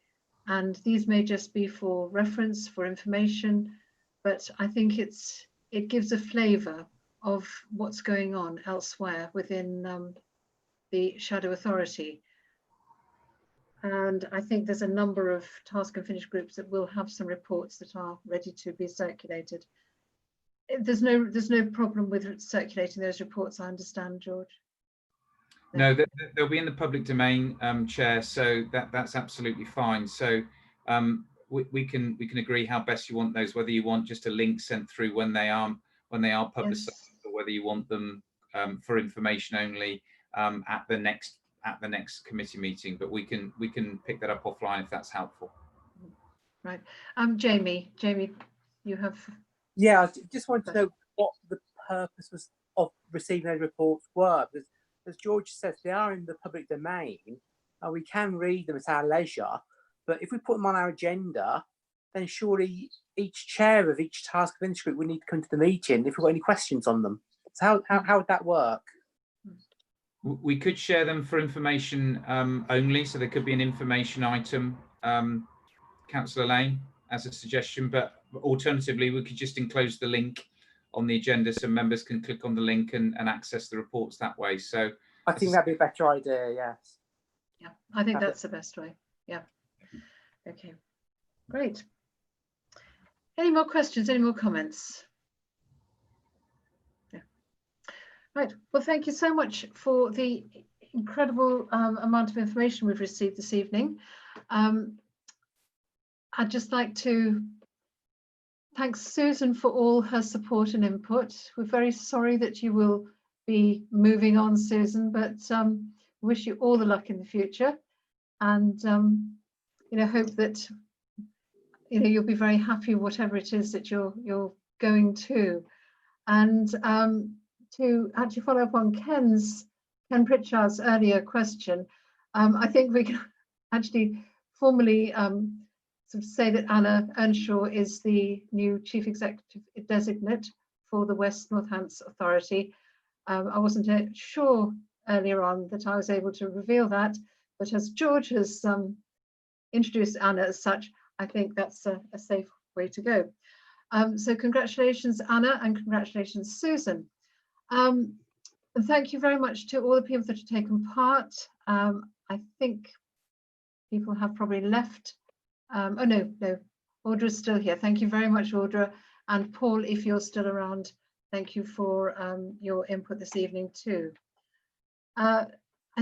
And these may just be for reference, for information, but I think it gives a flavour of what's going on elsewhere within the Shadow Authority. And I think there's a number of task and finish groups that will have some reports that are ready to be circulated. There's no problem with circulating those reports, I understand, George. No, they'll be in the public domain, Chair. So that's absolutely fine. So we can agree how best you want those. Whether you want just a link sent through when they are publicised, yes, or whether you want them for information only at the next committee meeting. But we can pick that up offline if that's helpful. Right, Jamie, you have. Yeah, I just wanted to know what the purpose was of receiving those reports were, because as George says, they are in the public domain and we can read them at our leisure, but if we put them on our agenda, then surely each chair of each task of interest group would need to come to the meeting if we've got any questions on them. So how would that work? We could share them for information only, so there could be an information item, Councillor Lane, as a suggestion, but alternatively we could just enclose the link on the agenda so members can click on the link and access the reports that way. So I think that'd be a better idea, yes. Yeah, I think that's the best way. Yeah. Okay, great. Any more questions, any more comments? Yeah. Right, well, thank you so much for the incredible amount of information we've received this evening. I'd just like to thank Susan for all her support and input. We're very sorry that you will be moving on, Susan, but wish you all the luck in the future, and hope that you'll be very happy whatever it is that you're going to. And to actually follow up on Ken Pritchard's earlier question, I think we can actually formally sort of say that Anna Earnshaw is the new Chief Executive Designate for the West Northants Authority. I wasn't sure earlier on that I was able to reveal that, but as George has introduced Anna as such, I think that's a safe way to go. So congratulations, Anna, and congratulations, Susan. And thank you very much to all the people that have taken part. I think people have probably left. Oh, no, Audra's still here. Thank you very much, Audra. And Paul, if you're still around, thank you for your input this evening too. I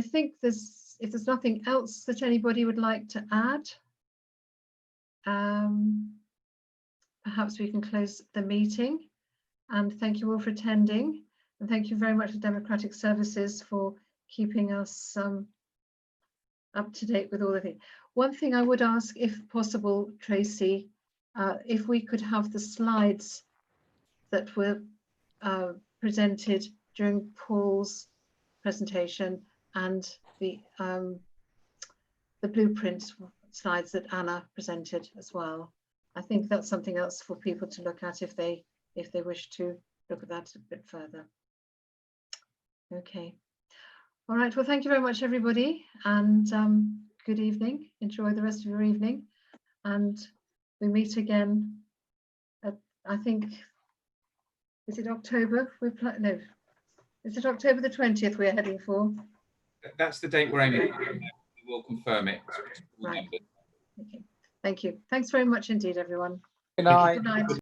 think if there's nothing else that anybody would like to add, perhaps we can close the meeting. And thank you all for attending. And thank you very much to Democratic Services for keeping us up to date with all of it. One thing I would ask, if possible, Tracy, if we could have the slides that were presented during Paul's presentation and the blueprint slides that Anna presented as well. I think that's something else for people to look at if they wish to look at that a bit further. Okay. All right. Well, thank you very much, everybody, and good evening. Enjoy the rest of your evening, and we meet again at, I think, is it October? No, is it October the 20th we're heading for? That's the date we're aiming for. We will confirm it. Right. Okay. Thank you. Thanks very much indeed, everyone. Good night. Good night.